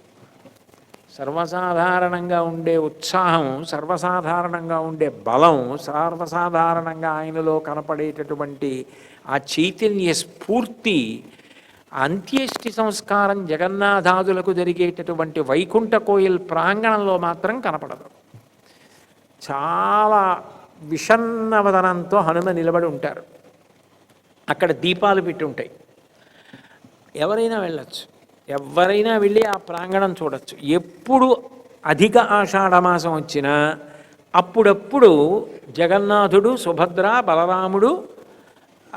సర్వసాధారణంగా ఉండే ఉత్సాహం, సర్వసాధారణంగా ఉండే బలం, సర్వసాధారణంగా ఆయనలో కనపడేటటువంటి ఆ చైతన్య స్ఫూర్తి అంత్యేష్టి సంస్కారం జగన్నాథాదులకు జరిగేటటువంటి వైకుంఠ కోయిల్ ప్రాంగణంలో మాత్రం కనపడదు. చాలా విషన్నవదనంతో హనుమ నిలబడి ఉంటారు. అక్కడ దీపాలు పెట్టి ఉంటాయి, ఎవరైనా వెళ్ళచ్చు, ఎవరైనా వెళ్ళి ఆ ప్రాంగణం చూడవచ్చు. ఎప్పుడు అధిక ఆషాఢమాసం వచ్చినా అప్పుడప్పుడు జగన్నాథుడు, సుభద్ర, బలరాముడు,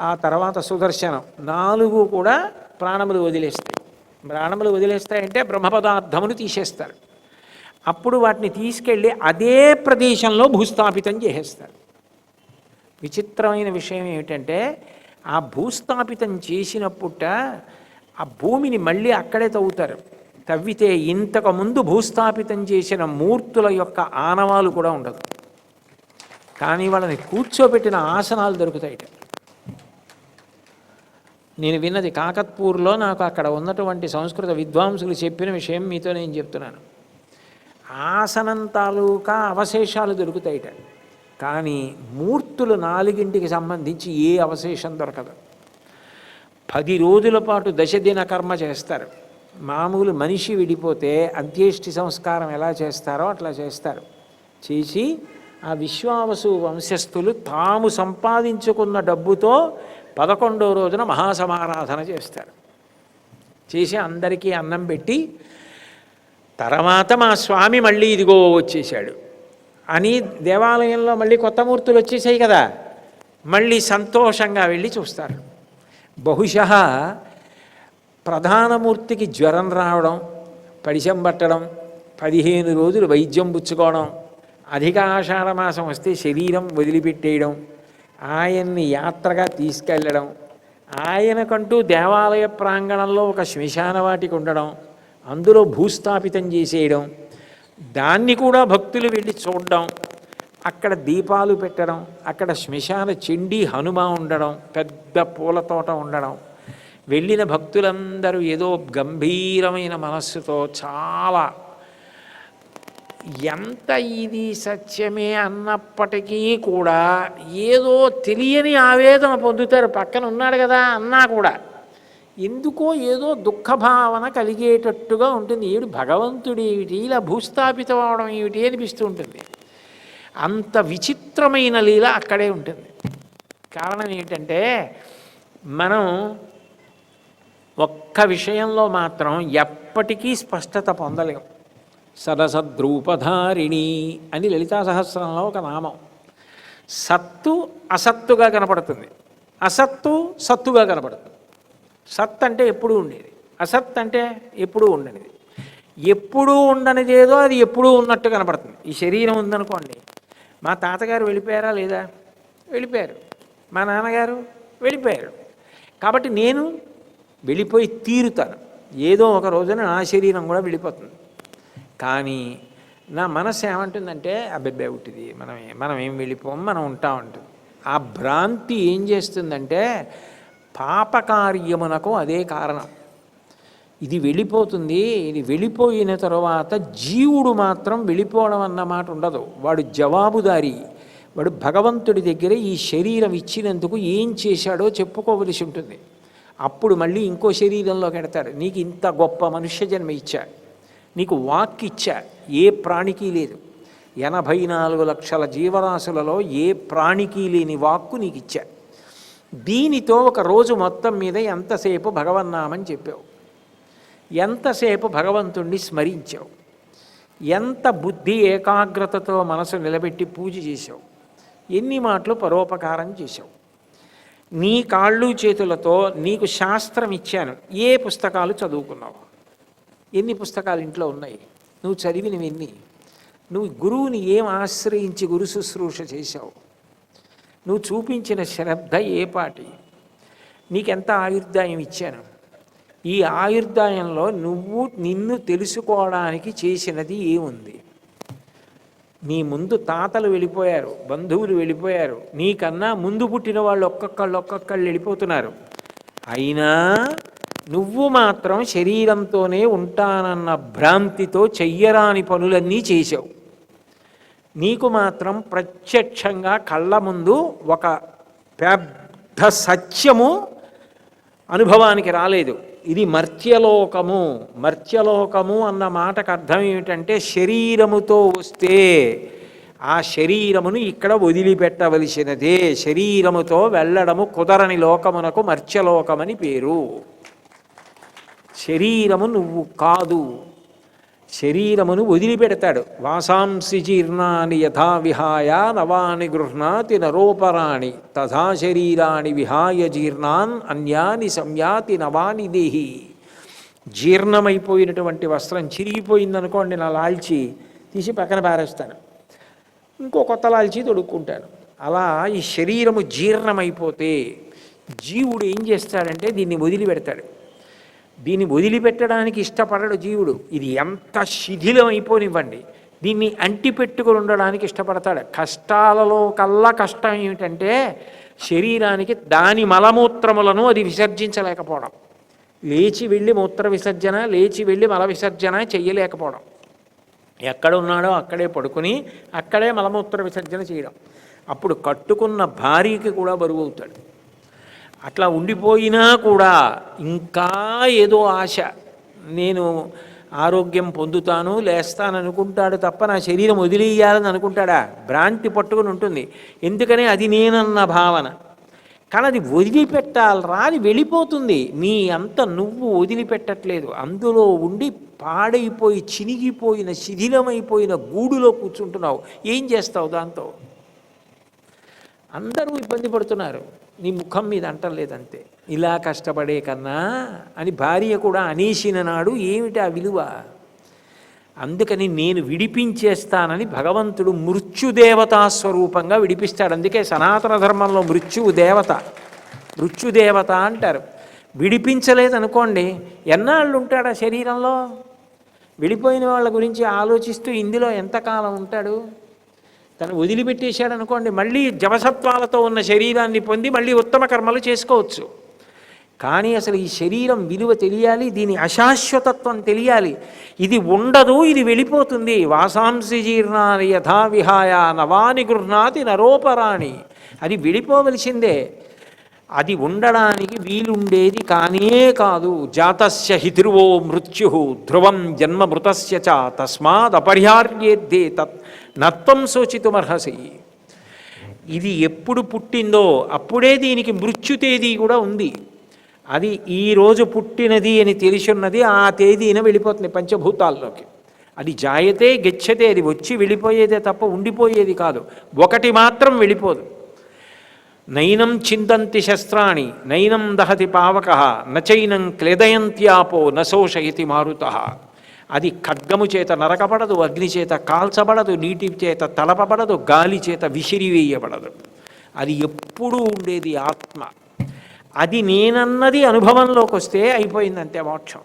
ఆ తర్వాత సుదర్శనం 4 కూడా ప్రాణములు వదిలేస్తాయి. ప్రాణములు వదిలేస్తాయంటే బ్రహ్మపదార్థమును తీసేస్తారు. అప్పుడు వాటిని తీసుకెళ్ళి అదే ప్రదేశంలో భూస్థాపితం చేసేస్తారు. విచిత్రమైన విషయం ఏమిటంటే ఆ భూస్థాపితం చేసినప్పుట ఆ భూమిని మళ్ళీ అక్కడే తవ్వుతారు. తవ్వితే ఇంతకుముందు భూస్థాపితం చేసిన మూర్తుల యొక్క ఆనవాలు కూడా ఉండదు. కానీ వాళ్ళని కూర్చోబెట్టిన ఆసనాలు దొరుకుతాయిట. నేను విన్నది కాకత్పూర్లో, నాకు అక్కడ ఉన్నటువంటి సంస్కృత విద్వాంసులు చెప్పిన విషయం మీతో నేను చెప్తున్నాను. ఆసనం తాలూకా అవశేషాలు దొరుకుతాయిట, కానీ మూర్తులు 4ంటికి సంబంధించి ఏ అవశేషం దొరకదు. 10 రోజుల పాటు దశదిన కర్మ చేస్తారు. మామూలు మనిషి విడిపోతే అంత్యేష్టి సంస్కారం ఎలా చేస్తారో అట్లా చేస్తారు. చేసి ఆ విశ్వావసు వంశస్థులు తాము సంపాదించుకున్న డబ్బుతో 11వ రోజున మహాసమారాధన చేస్తారు. చేసి అందరికీ అన్నం పెట్టి, తర్వాత మా స్వామి మళ్ళీ ఇదిగో వచ్చేసాడు అని దేవాలయంలో మళ్ళీ కొత్త మూర్తులు వచ్చేసాయి కదా, మళ్ళీ సంతోషంగా వెళ్ళి చూస్తారు. బహుశः ప్రధానమూర్తికి జ్వరం రావడం, పడిశం పట్టడం, 15 రోజులు వైద్యం పుచ్చుకోవడం, అధిక ఆషాఢమాసం వస్తే శరీరం వదిలిపెట్టేయడం, ఆయన్ని యాత్రగా తీసుకెళ్ళడం, ఆయనకంటూ దేవాలయ ప్రాంగణంలో ఒక శ్మశాన వాటికి ఉండడం, అందులో భూస్థాపితం చేసేయడం, దాన్ని కూడా భక్తులు వెళ్ళి చూడడం, అక్కడ దీపాలు పెట్టడం, అక్కడ శ్మశాన చండీ హనుమ ఉండడం, పెద్ద పూల తోట ఉండడం, వెళ్ళిన భక్తులందరూ ఏదో గంభీరమైన మనస్సుతో చాలా ఎంత ఇది సత్యమే అన్నప్పటికీ కూడా ఏదో తెలియని ఆవేదన పొందుతారు. పక్కన ఉన్నాడు కదా అన్నా కూడా ఎందుకో ఏదో దుఃఖభావన కలిగేటట్టుగా ఉంటుంది. ఏడు భగవంతుడు ఏమిటి, ఇలా భూస్థాపితం అవడం ఏమిటి అనిపిస్తూ ఉంటుంది. అంత విచిత్రమైన లీల అక్కడే ఉంటుంది. కారణం ఏమిటంటే మనం ఒక్క విషయంలో మాత్రం ఎప్పటికీ స్పష్టత పొందలేం. సరసద్రూపధారిణి అని లలితా సహస్రంలో ఒక నామం. సత్తు అసత్తుగా కనపడుతుంది, అసత్తు సత్తుగా కనపడుతుంది. సత్ అంటే ఎప్పుడూ ఉండేది, అసత్ అంటే ఎప్పుడూ ఉండనిది. ఎప్పుడూ ఉండనిదేదో అది ఎప్పుడూ ఉన్నట్టు కనపడుతుంది. ఈ శరీరం ఉందనుకోండి, మా తాతగారు వెళ్ళిపోయారా లేదా? వెళ్ళిపోయారు. మా నాన్నగారు వెళ్ళిపోయారు. కాబట్టి నేను వెళ్ళిపోయి తీరుతాను. ఏదో ఒక రోజున నా శరీరం కూడా వెళ్ళిపోతుంది. కానీ నా మనస్సు ఏమంటుందంటే అబ్బెబ్బే ఉట్టిది, మనం ఏం వెళ్ళిపోం, మనం ఉంటా ఉంటుంది. ఆ భ్రాంతి ఏం చేస్తుందంటే పాపకార్యమునకు అదే కారణం. ఇది వెళ్ళిపోతుంది, ఇది వెళ్ళిపోయిన తర్వాత జీవుడు మాత్రం వెళ్ళిపోవడం అన్నమాట ఉండదు. వాడు జవాబుదారీ. వాడు భగవంతుడి దగ్గర ఈ శరీరం ఇచ్చినందుకు ఏం చేశాడో చెప్పుకోవలసి ఉంటుంది. అప్పుడు మళ్ళీ ఇంకో శరీరంలోకి ఎడతాడు. నీకు ఇంత గొప్ప మనుష్య జన్మ ఇచ్చా, నీకు వాక్ ఇచ్చా, ఏ ప్రాణికి లేదు. 84 లక్షల జీవరాశులలో ఏ ప్రాణికి లేని వాక్కు నీకు ఇచ్చా. దీనితో ఒక రోజు మొత్తం మీద ఎంతసేపు భగవన్నామని చెప్పావు, ఎంతసేపు భగవంతుణ్ణి స్మరించావు, ఎంత బుద్ధి ఏకాగ్రతతో మనసు నిలబెట్టి పూజ చేశావు, ఎన్ని మాటలు పరోపకారం చేశావు. నీ కాళ్ళు చేతులతో నీకు శాస్త్రం ఇచ్చాను, ఏ పుస్తకాలు చదువుకున్నావు, ఎన్ని పుస్తకాలు ఇంట్లో ఉన్నాయి, నువ్వు చదివినవి ఎన్ని, నువ్వు గురువుని ఏం ఆశ్రయించి గురు శుశ్రూష చేశావు, నువ్వు చూపించిన శ్రద్ధ ఏ పాటి, నీకెంత ఆయుర్దాయం ఇచ్చాను, ఈ ఆయుర్దాయంలో నువ్వు నిన్ను తెలుసుకోవడానికి చేసినది ఏముంది. నీ ముందు తాతలు వెళ్ళిపోయారు, బంధువులు వెళ్ళిపోయారు, నీకన్నా ముందు పుట్టిన వాళ్ళు ఒక్కొక్కళ్ళు వెళ్ళిపోతున్నారు. అయినా నువ్వు మాత్రం శరీరంతోనే ఉంటానన్న భ్రాంతితో చెయ్యరాని పనులన్నీ చేశావు. నీకు మాత్రం ప్రత్యక్షంగా కళ్ళ ముందు ఒక పెద్ద సత్యము అనుభవానికి రాలేదు. ఇది మర్త్యలోకము. మర్త్యలోకము అన్న మాటకు అర్థం ఏమిటంటే శరీరముతో వస్తే ఆ శరీరమును ఇక్కడ వదిలిపెట్టవలసినదే. శరీరముతో వెళ్ళడము కుదరని లోకమునకు మర్త్యలోకమని పేరు. శరీరము నువ్వు కాదు, శరీరమును వదిలిపెడతాడు. వాసాంసి జీర్ణాని యథా విహాయ నవాని గృహ్ణాతి నరోపరాణి తథా శరీరాన్ని విహాయ జీర్ణాన్ అన్యాని సంయాతి నవాని దేహి. జీర్ణమైపోయినటువంటి వస్త్రం చిరిగిపోయిందనుకోండి, నా లాల్చి తీసి పక్కన పారేస్తాను, ఇంకో కొత్త లాల్చి తొడుక్కుంటాను. అలా ఈ శరీరము జీర్ణమైపోతే జీవుడు ఏం చేస్తాడంటే దీన్ని వదిలిపెడతాడు. దీన్ని వదిలిపెట్టడానికి ఇష్టపడడు జీవుడు. ఇది ఎంత శిథిలం అయిపోనివ్వండి, దీన్ని అంటిపెట్టుకుని ఉండడానికి ఇష్టపడతాడు. కష్టాలలో కల్లా కష్టం ఏమిటంటే శరీరానికి దాని మలమూత్రములను అది విసర్జించలేకపోవడం. లేచి వెళ్ళి మూత్ర విసర్జన, లేచి వెళ్ళి మల విసర్జన చెయ్యలేకపోవడం. ఎక్కడున్నాడో అక్కడే పడుకుని అక్కడే మలమూత్ర విసర్జన చేయడం. అప్పుడు కట్టుకున్న భార్యకి కూడా బరువు అవుతాడు. అట్లా ఉండిపోయినా కూడా ఇంకా ఏదో ఆశ, నేను ఆరోగ్యం పొందుతాను లేస్తాననుకుంటాడు తప్ప నా శరీరం వదిలేయాలని అనుకుంటాడా? భ్రాంతి పట్టుకుని ఉంటుంది. ఎందుకని అది నేనన్న భావన. కానీ అది వదిలిపెట్టాలరా, అది వెళ్ళిపోతుంది. నీ అంత నువ్వు వదిలిపెట్టట్లేదు. అందులో ఉండి పాడైపోయి చినిగిపోయిన శిథిలమైపోయిన గూడులో కూర్చుంటున్నావు. ఏం చేస్తావు దాంతో? అందరూ ఇబ్బంది పడుతున్నారు, నీ ముఖం మీద అంటలేదంతే. ఇలా కష్టపడే కన్నా అని భార్య కూడా అనేసిన నాడు ఏమిటి ఆ విలువ? అందుకని నేను విడిపించేస్తానని భగవంతుడు మృత్యుదేవతా స్వరూపంగా విడిపిస్తాడు. అందుకే సనాతన ధర్మంలో మృత్యువు దేవత, మృత్యుదేవత అంటారు. విడిపించలేదనుకోండి, ఎన్నాళ్ళు ఉంటాడు ఆ శరీరంలో? వెళ్ళిపోయిన వాళ్ళ గురించి ఆలోచిస్తూ ఇందులో ఎంతకాలం ఉంటాడు? తను వదిలిపెట్టేశాడు అనుకోండి, మళ్ళీ జవసత్వాలతో ఉన్న శరీరాన్ని పొంది మళ్ళీ ఉత్తమ కర్మలు చేసుకోవచ్చు. కానీ అసలు ఈ శరీరం విలువ తెలియాలి, దీని అశాశ్వతత్వం తెలియాలి. ఇది ఉండదు, ఇది వెళ్ళిపోతుంది. వాసాంసి జీర్ణాని యథా విహాయ నవాని గృహ్ణాతి నరోపరాణి. అది వెళ్ళిపోవలసిందే. అది ఉండడానికి వీలుండేది కానే కాదు. జాతస్య హితిర్వో మృత్యు ధ్రువం జన్మ మృతస్య చ తస్మాద్ అపర్యార్యేద్దే తత్ నత్వం శోచితుమర్హసి. ఇది ఎప్పుడు పుట్టిందో అప్పుడే దీనికి మృత్యు తేదీ కూడా ఉంది. అది ఈరోజు పుట్టినది అని తెలిసిన్నది ఆ తేదీన వెళ్ళిపోతుంది పంచభూతాల్లోకి. అది జాయతే గచ్చతే, అది వచ్చి వెళ్ళిపోయేదే తప్ప ఉండిపోయేది కాదు. ఒకటి మాత్రం వెళ్ళిపోదు. నైనం చిందంతి శస్త్రాణి నైనం దహతి పావక నచైనం క్లేదయంత్యాపో నశోషయతి మారుతః. అది ఖడ్గము చేత నరకబడదు, అగ్ని చేత కాల్చబడదు, నీటి చేత తలపబడదు, గాలి చేత విసిరివేయబడదు. అది ఎప్పుడూ ఉండేది ఆత్మ. అది నేనన్నది అనుభవంలోకి వస్తే అయిపోయిందంతే మోక్షం.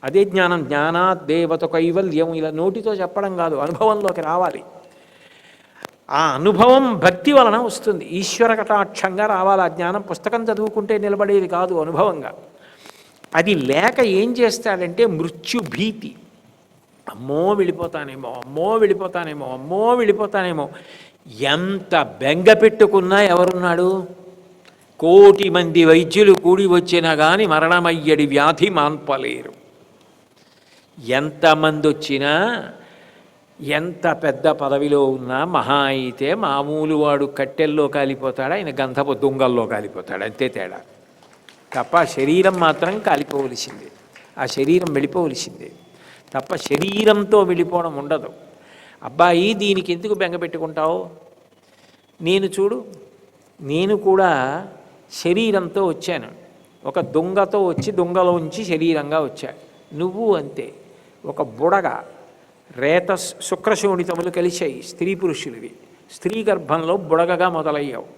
అదే జ్ఞానం. జ్ఞానాత్ దేవత కైవల్యం. ఇలా నోటితో చెప్పడం కాదు, అనుభవంలోకి రావాలి. ఆ అనుభవం భక్తి వలన వస్తుంది, ఈశ్వర కటాక్షంగా రావాలి. ఆ జ్ఞానం పుస్తకం చదువుకుంటే నిలబడేది కాదు, అనుభవంగా. అది లేక ఏం చేస్తాడంటే మృత్యుభీతి. అమ్మో వెళ్ళిపోతానేమో, అమ్మో వెళ్ళిపోతానేమో, అమ్మో వెళ్ళిపోతానేమో. ఎంత బెంగ పెట్టుకున్నా ఎవరున్నాడు? 1,000,000 మంది వైద్యులు కూడి వచ్చినా కానీ మరణమయ్యడి వ్యాధి మాన్పలేరు. ఎంతమంది వచ్చినా, ఎంత పెద్ద పదవిలో ఉన్నా, మహా అయితే మామూలు వాడు కట్టెల్లో కాలిపోతాడు, ఆయన గంధపు దుంగల్లో కాలిపోతాడు, అంతే తేడా. తప్ప శరీరం మాత్రం కాలిపోవలసిందే, ఆ శరీరం వెళ్ళిపోవలసిందే తప్ప శరీరంతో వెళ్ళిపోవడం ఉండదు. అబ్బాయి దీనికి ఎందుకు బెంగ పెట్టుకుంటావు? నేను చూడు, నేను కూడా శరీరంతో వచ్చాను. ఒక దొంగతో వచ్చి దొంగలోంచి శరీరంగా వచ్చా. నువ్వు అంతే. ఒక బుడగ రేత శుక్రశోణితములు కలిశాయి, స్త్రీ పురుషులవి. స్త్రీ గర్భంలో బుడగగా మొదలయ్యావు.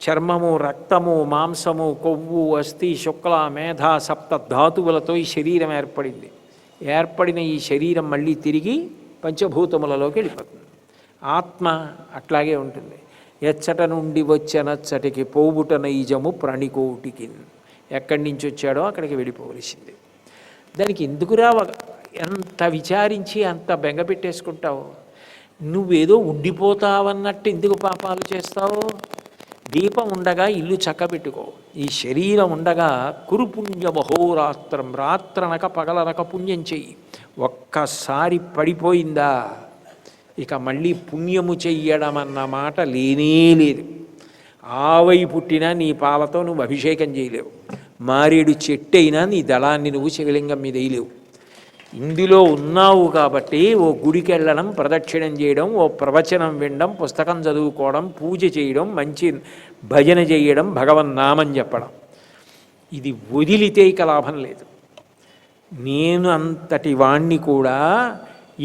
చర్మము, రక్తము, మాంసము, కొవ్వు, అస్థి, శుక్ల, మేధ, సప్త ధాతువులతో ఈ శరీరం ఏర్పడింది. ఏర్పడిన ఈ శరీరం మళ్ళీ తిరిగి పంచభూతములలోకి వెళ్ళిపోతుంది. ఆత్మ అట్లాగే ఉంటుంది. ఎచ్చట నుండి వచ్చనచ్చటికి పోవుట నైజము ప్రణికోటికి. ఎక్కడి నుంచి వచ్చాడో అక్కడికి వెళ్ళిపోవలసింది. దానికి ఎందుకురా ఎంత విచారించి అంత బెంగ పెట్టేసుకుంటావు? నువ్వేదో ఉండిపోతావన్నట్టు ఎందుకు పాపాలు చేస్తావు? దీపం ఉండగా ఇల్లు చక్కబెట్టుకో. ఈ శరీరం ఉండగా కురుపుణ్యమహోరాత్రం, రాత్రనక పగలనక పుణ్యం చెయ్యి. ఒక్కసారి పడిపోయిందా ఇక మళ్ళీ పుణ్యము చెయ్యడం అన్న మాట లేనే లేదు. ఆవై పుట్టినా నీ పాలతో నువ్వు అభిషేకం చేయలేవు. మారేడు చెట్టు అయినా నీ దళాన్ని నువ్వు శివలింగం మీద వేయలేవు. ఇందులో ఉన్నావు కాబట్టి ఓ గుడికి వెళ్ళడం, ప్రదక్షిణం చేయడం, ఓ ప్రవచనం వినడం, పుస్తకం చదువుకోవడం, పూజ చేయడం, మంచి భజన చేయడం, భగవన్నామం చెప్పడం. ఇది వదిలితే ఇక లాభం లేదు. నేను అంతటి వాణ్ణి కూడా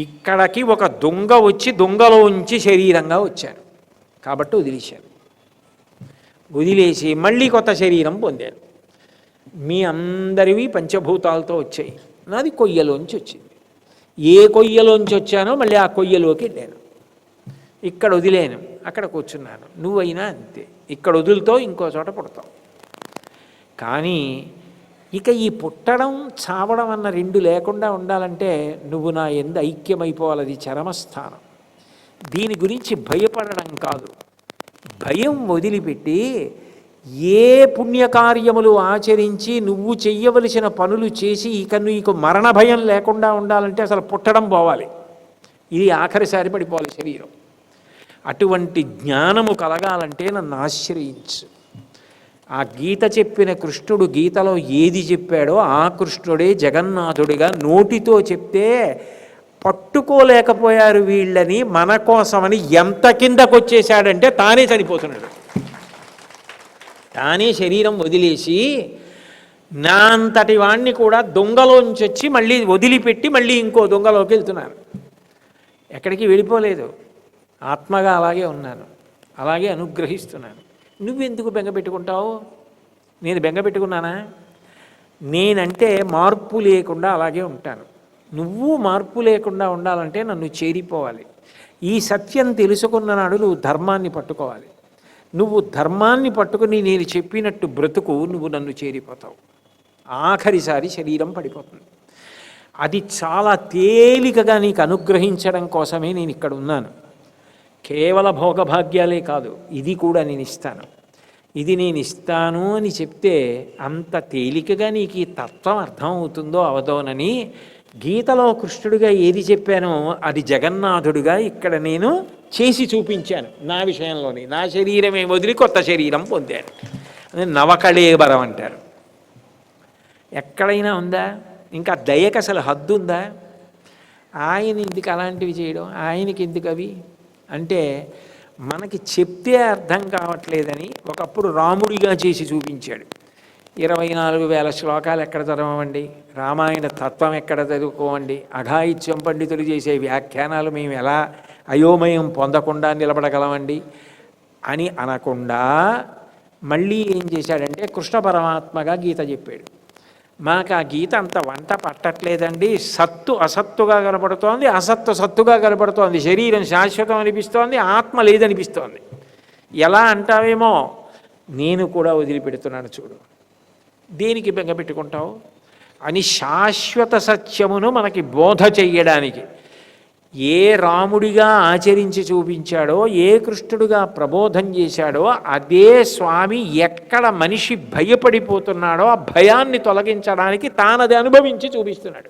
ఇక్కడికి ఒక దొంగ వచ్చి దొంగలోంచి శరీరంగా వచ్చాను కాబట్టి వదిలేశాను. వదిలేసి మళ్ళీ కొత్త శరీరం పొందాను. మీ అందరివి పంచభూతాలతో వచ్చాయి, నాది కొయ్యలోంచి వచ్చింది. ఏ కొయ్యలోంచి వచ్చానో మళ్ళీ ఆ కొయ్యలోకి వెళ్ళాను. ఇక్కడ వదిలేను, అక్కడ కూర్చున్నాను. నువ్వైనా అంతే, ఇక్కడ వదులుతో ఇంకో చోట పుడతావు. కానీ ఇక ఈ పుట్టడం చావడం అన్న రెండు లేకుండా ఉండాలంటే నువ్వు నా యందు ఐక్యమైపోవాలి. అది చరమస్థానం. దీని గురించి భయపడడం కాదు, భయం వదిలిపెట్టి ఏ పుణ్యకార్యములు ఆచరించి నువ్వు చెయ్యవలసిన పనులు చేసి ఇక నీకు మరణ భయం లేకుండా ఉండాలంటే అసలు పుట్టడం పోవాలి. ఇది ఆఖరిసారి పడిపోవాలి శరీరం. అటువంటి జ్ఞానము కలగాలంటే నన్ను ఆశ్రయించు. ఆ గీత చెప్పిన కృష్ణుడు గీతలో ఏది చెప్పాడో ఆ కృష్ణుడే జగన్నాథుడిగా నోటితో చెప్తే పట్టుకోలేకపోయారు వీళ్ళని, మన కోసమని ఎంత కిందకొచ్చేశాడంటే తానే చనిపోతున్నాడు. తానే శరీరం వదిలేసి నా అంతటి వాణ్ణి కూడా దొంగలోంచి వచ్చి మళ్ళీ వదిలిపెట్టి మళ్ళీ ఇంకో దొంగలోకి వెళ్తున్నాను. ఎక్కడికి వెళ్ళిపోలేదు, ఆత్మగా అలాగే ఉన్నాను, అలాగే అనుగ్రహిస్తున్నాను. నువ్వెందుకు బెంగ పెట్టుకుంటావు? నేను బెంగ పెట్టుకున్నానా? నేనంటే మార్పు లేకుండా అలాగే ఉంటాను. నువ్వు మార్పు లేకుండా ఉండాలంటే నన్ను చేరిపోవాలి. ఈ సత్యం తెలుసుకున్న నాడు నువ్వు ధర్మాన్ని పట్టుకోవాలి. నువ్వు ధర్మాన్ని పట్టుకుని నేను చెప్పినట్టు బ్రతుకు, నువ్వు నన్ను చేరిపోతావు. ఆఖరిసారి శరీరం పడిపోతుంది. అది చాలా తేలికగా నీకు అనుగ్రహించడం కోసమే నేను ఇక్కడ ఉన్నాను. కేవల భోగభాగ్యాలే కాదు, ఇది కూడా నేను ఇస్తాను. ఇది నేను ఇస్తాను అని చెప్తే అంత తేలికగా నీకు ఈ తత్వం అర్థం అవుతుందో అవదోనని గీతలో కృష్ణుడిగా ఏది చెప్పానో అది జగన్నాథుడిగా ఇక్కడ నేను చేసి చూపించాను. నా విషయంలోని నా శరీరమే వదిలి కొత్త శరీరం పొందాను. అదే నవకళేబరం అంటారు. ఎక్కడైనా ఉందా? ఇంకా దయకు అసలు హద్దు ఉందా? ఆయన ఎందుకు అలాంటివి చేయడం, ఆయనకి ఎందుకు అవి అంటే మనకి చెప్తే అర్థం కావట్లేదని ఒకప్పుడు రాముడిగా చేసి చూపించాడు. 24,000 శ్లోకాలు ఎక్కడ చదవమండి, రామాయణ తత్వం ఎక్కడ చదువుకోమండి, అఘాయిత్యం పండితులు చేసే వ్యాఖ్యానాలు మేము ఎలా అయోమయం పొందకుండా నిలబడగలమండి అని అనకుండా మళ్ళీ ఏం చేశాడంటే కృష్ణ పరమాత్మగా గీత చెప్పాడు. మాకు ఆ గీత అంత వంట పట్టట్లేదండి, సత్తు అసత్తుగా కనపడుతోంది, అసత్తు సత్తుగా కనపడుతోంది, శరీరం శాశ్వతం అనిపిస్తోంది, ఆత్మ లేదనిపిస్తోంది. ఎలా అంటావేమో, నేను కూడా వదిలిపెడుతున్నాను చూడు, దేనికి బెంగ పెట్టుకుంటావు అని శాశ్వత సత్యమును మనకి బోధ చెయ్యడానికి ఏ రాముడిగా ఆచరించి చూపించాడో, ఏ కృష్ణుడిగా ప్రబోధం చేశాడో అదే స్వామి ఎక్కడ మనిషి భయపడిపోతున్నాడో ఆ భయాన్ని తొలగించడానికి తానది అనుభవించి చూపిస్తున్నాడు.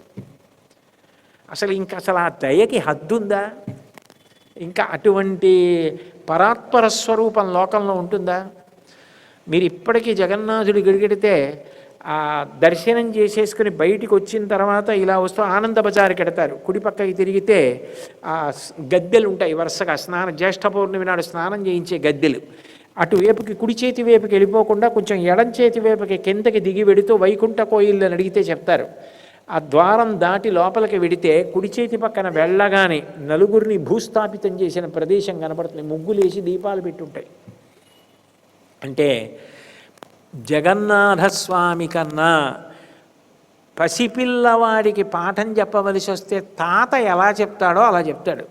అసలు ఆ దయకి హద్దుందా? ఇంకా అటువంటి పరాత్పర స్వరూపం లోకంలో ఉంటుందా? మీరు ఇప్పటికీ జగన్నాథుడి గడిగడితే ఆ దర్శనం చేసేసుకుని బయటికి వచ్చిన తర్వాత ఇలా వస్తూ ఆనంద బజారుకి ఎడతారు. కుడి పక్కకి తిరిగితే ఆ గద్దెలు ఉంటాయి వరుసగా, జ్యేష్ఠ పౌర్ణమి నాడు స్నానం చేయించే గద్దెలు. అటువైపుకి కుడి చేతి వైపుకి వెళ్ళిపోకుండా కొంచెం ఎడం చేతి వైపుకి కిందకి దిగి వెడుతూ వైకుంఠ కోయిల్ని అడిగితే చెప్తారు. ఆ ద్వారం దాటి లోపలికి వెడితే కుడి చేతి పక్కన వెళ్ళగానే నలుగురిని భూస్థాపితం చేసిన ప్రదేశం కనపడుతుంది. ముగ్గులేసి దీపాలు పెట్టుంటాయి. అంటే జగన్నాథస్వామి కన్నా పసిపిల్లవాడికి పాఠం చెప్పవలసి వస్తే తాత ఎలా చెప్తాడో అలా చెప్తాడు.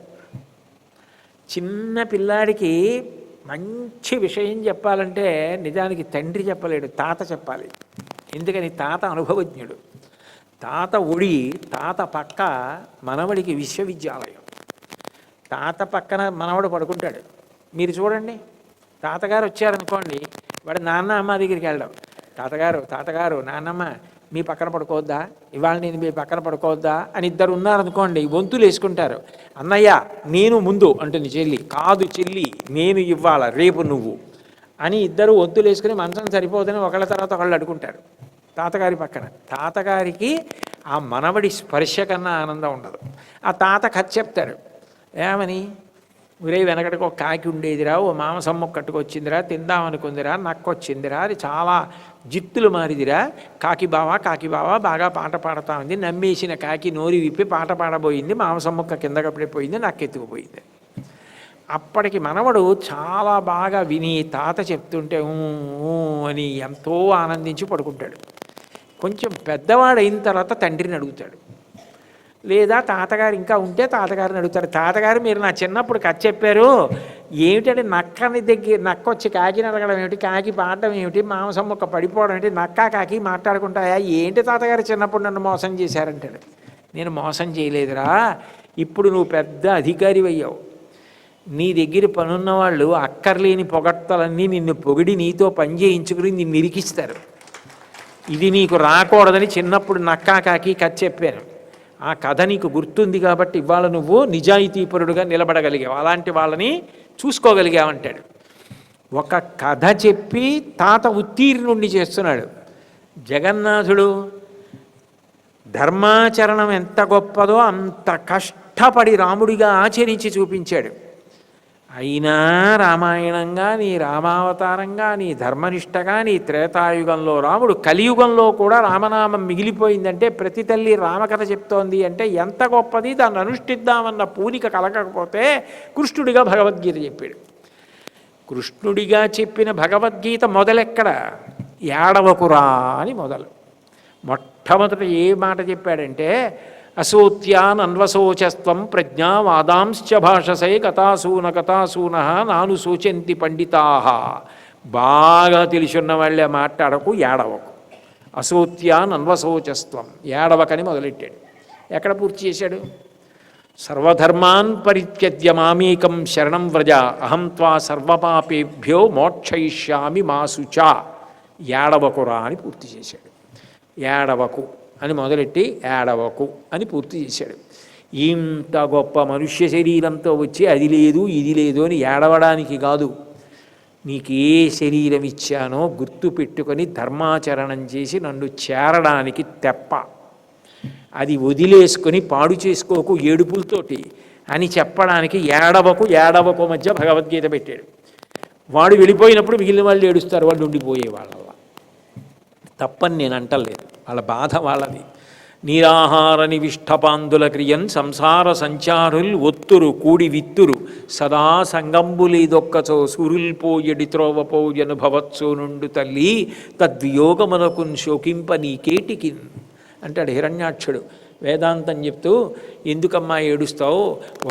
చిన్న పిల్లాడికి మంచి విషయం చెప్పాలంటే నిజానికి తండ్రి చెప్పలేడు, తాత చెప్పాలి. ఎందుకని? తాత అనుభవజ్ఞుడు. తాత ఒడి, తాత పక్క మనవడికి విశ్వవిద్యాలయం. తాత పక్కన మనవడు పడుకుంటాడు. మీరు చూడండి, తాతగారు వచ్చారనుకోండి, వాడు నాన్న అమ్మ దగ్గరికి వెళ్ళడం, తాతగారు నాన్నమ్మ మీ పక్కన పడుకోవద్దా, ఇవాళ నేను మీ పక్కన పడుకోవద్దా అని ఇద్దరు ఉన్నారనుకోండి, వంతులు వేసుకుంటారు. అన్నయ్య నేను ముందు అంటుంది చెల్లి, కాదు చెల్లి నేను ఇవ్వాల రేపు నువ్వు అని ఇద్దరు వంతులు వేసుకుని మంచం సరిపోదని ఒకళ్ళ తర్వాత ఒకళ్ళు అడుకుంటారు తాతగారి పక్కన. తాతగారికి ఆ మనవడి స్పర్శ కన్నా ఆనందం ఉండదు. ఆ తాత కథ చెప్తాడు. ఏమని? ఒరే వెనకటికి ఒక కాకి ఉండేదిరా, ఓ మాంసం కట్టుకొచ్చిందిరా, తిందామనుకుందిరా, నక్కొచ్చిందిరా, అది చాలా జిత్తులు మారిదిరా, కాకి బావా బాగా పాట పాడుతా ఉంది, నమ్మేసిన కాకి నోరు విప్పి పాట పాడబోయింది, మాంసం ముక్క కిందకి పడిపోయింది, నక్కెత్తుకుపోయింది. అప్పటికి మనవడు చాలా బాగా విని తాత చెప్తుంటే ఊ అని ఎంతో ఆనందించి పడుకుంటాడు. కొంచెం పెద్దవాడైన తర్వాత తండ్రిని అడుగుతాడు, లేదా తాతగారు ఇంకా ఉంటే తాతగారిని అడుగుతాడు, తాతగారు మీరు నా చిన్నప్పుడు కథ చెప్పారు, ఏమిటంటే నక్క వచ్చి కాకిని అడగడం ఏమిటి, కాకి పాడడం ఏమిటి, మాంసం ముక్క పడిపోవడం ఏమిటి, నక్క కాకి మాట్లాడుకుంటాయా, ఏంటి తాతగారు చిన్నప్పుడు నన్ను మోసం చేశారంటాడు. నేను మోసం చేయలేదురా, ఇప్పుడు నువ్వు పెద్ద అధికారి అయ్యావు, నీ దగ్గర పనున్న వాళ్ళు అక్కర్లేని పొగడ్తలన్నీ నిన్ను పొగిడి నీతో పని చేయించుకుని నిన్ను ఇరికిస్తారు. ఇది నీకు రాకూడదని చిన్నప్పుడు నక్కా కాకి కథ చెప్పాను, ఆ కథ నీకు గుర్తుంది కాబట్టి ఇవాళ నువ్వు నిజాయితీపరుడుగా నిలబడగలిగావు, అలాంటి వాళ్ళని చూసుకోగలిగావంటాడు. ఒక కథ చెప్పి తాత ఉత్తీర్ణుణ్ణి చేస్తున్నాడు. జగన్నాథుడు ధర్మాచరణం ఎంత గొప్పదో అంత కష్టపడి రాముడిగా ఆచరించి చూపించాడు. అయినా రామాయణంగా నీ రామావతారంగా నీ ధర్మనిష్టగా నీ త్రేతాయుగంలో రాముడు, కలియుగంలో కూడా రామనామం మిగిలిపోయిందంటే ప్రతి తల్లి రామకథ చెప్తోంది అంటే ఎంత గొప్పది, దాన్ని అనుష్ఠిద్దామన్న పూనిక కలగకపోతే కృష్ణుడిగా భగవద్గీత చెప్పాడు. కృష్ణుడిగా చెప్పిన భగవద్గీత మొదలెక్కడ, ఏడవకురా అని మొదలు. మొట్టమొదట ఏ మాట చెప్పాడంటే అసోత్యాన్ అన్వశోచస్త్వం ప్రజ్ఞావాదాంశ్చ భాషసే కథాసూన నాను శోచంతి పండితాహ. బాగా తెలిసున్న వాళ్ళే మాట్లాడకు, ఏడవకు. అసోత్యాన్ అన్వశోచస్త్వం, ఏడవకని మొదలెట్టాడు. ఎక్కడ పూర్తి చేశాడు? సర్వధర్మాన్ పరిత్యజ్య మామేకం శరణం వ్రజ అహం త్వా సర్వపాపేభ్యో మోక్షయిష్యామి మా శుచా. ఏడవకురా అని పూర్తి చేశాడు. ఏడవకు అని మొదలెట్టి ఏడవకు అని పూర్తి చేశాడు. ఇంత గొప్ప మనుష్య శరీరంతో వచ్చి అది లేదు ఇది లేదు అని ఏడవడానికి కాదు, నీకు ఏ శరీరం ఇచ్చానో గుర్తు పెట్టుకొని ధర్మాచరణం చేసి నన్ను చేరడానికి తెప్ప, అది వదిలేసుకొని పాడు చేసుకోకు ఏడుపులతోటి అని చెప్పడానికి ఏడవకు మధ్య భగవద్గీత పెట్టాడు. వాడు వెళ్ళిపోయినప్పుడు మిగిలిన వాళ్ళు ఏడుస్తారు, వాళ్ళు ఉండిపోయే వాళ్ళ తప్పని నేను అంటలేదు, వాళ్ళ బాధ వాళ్ళది. నిరాహార నివిష్టపాందుల క్రియన్ సంసార సంచారుల్ ఒత్తురు కూడి విత్తురు సదా సంగంబులీదొక్కచో సురుల్పోయడి త్రోవపోయనుభవత్సో నుండు తల్లి తద్వియోగమునకున్ శోకింప నీకేటికిన్ అంటాడు హిరణ్యాక్షుడు వేదాంతం చెప్తూ. ఎందుకమ్మా ఏడుస్తావు,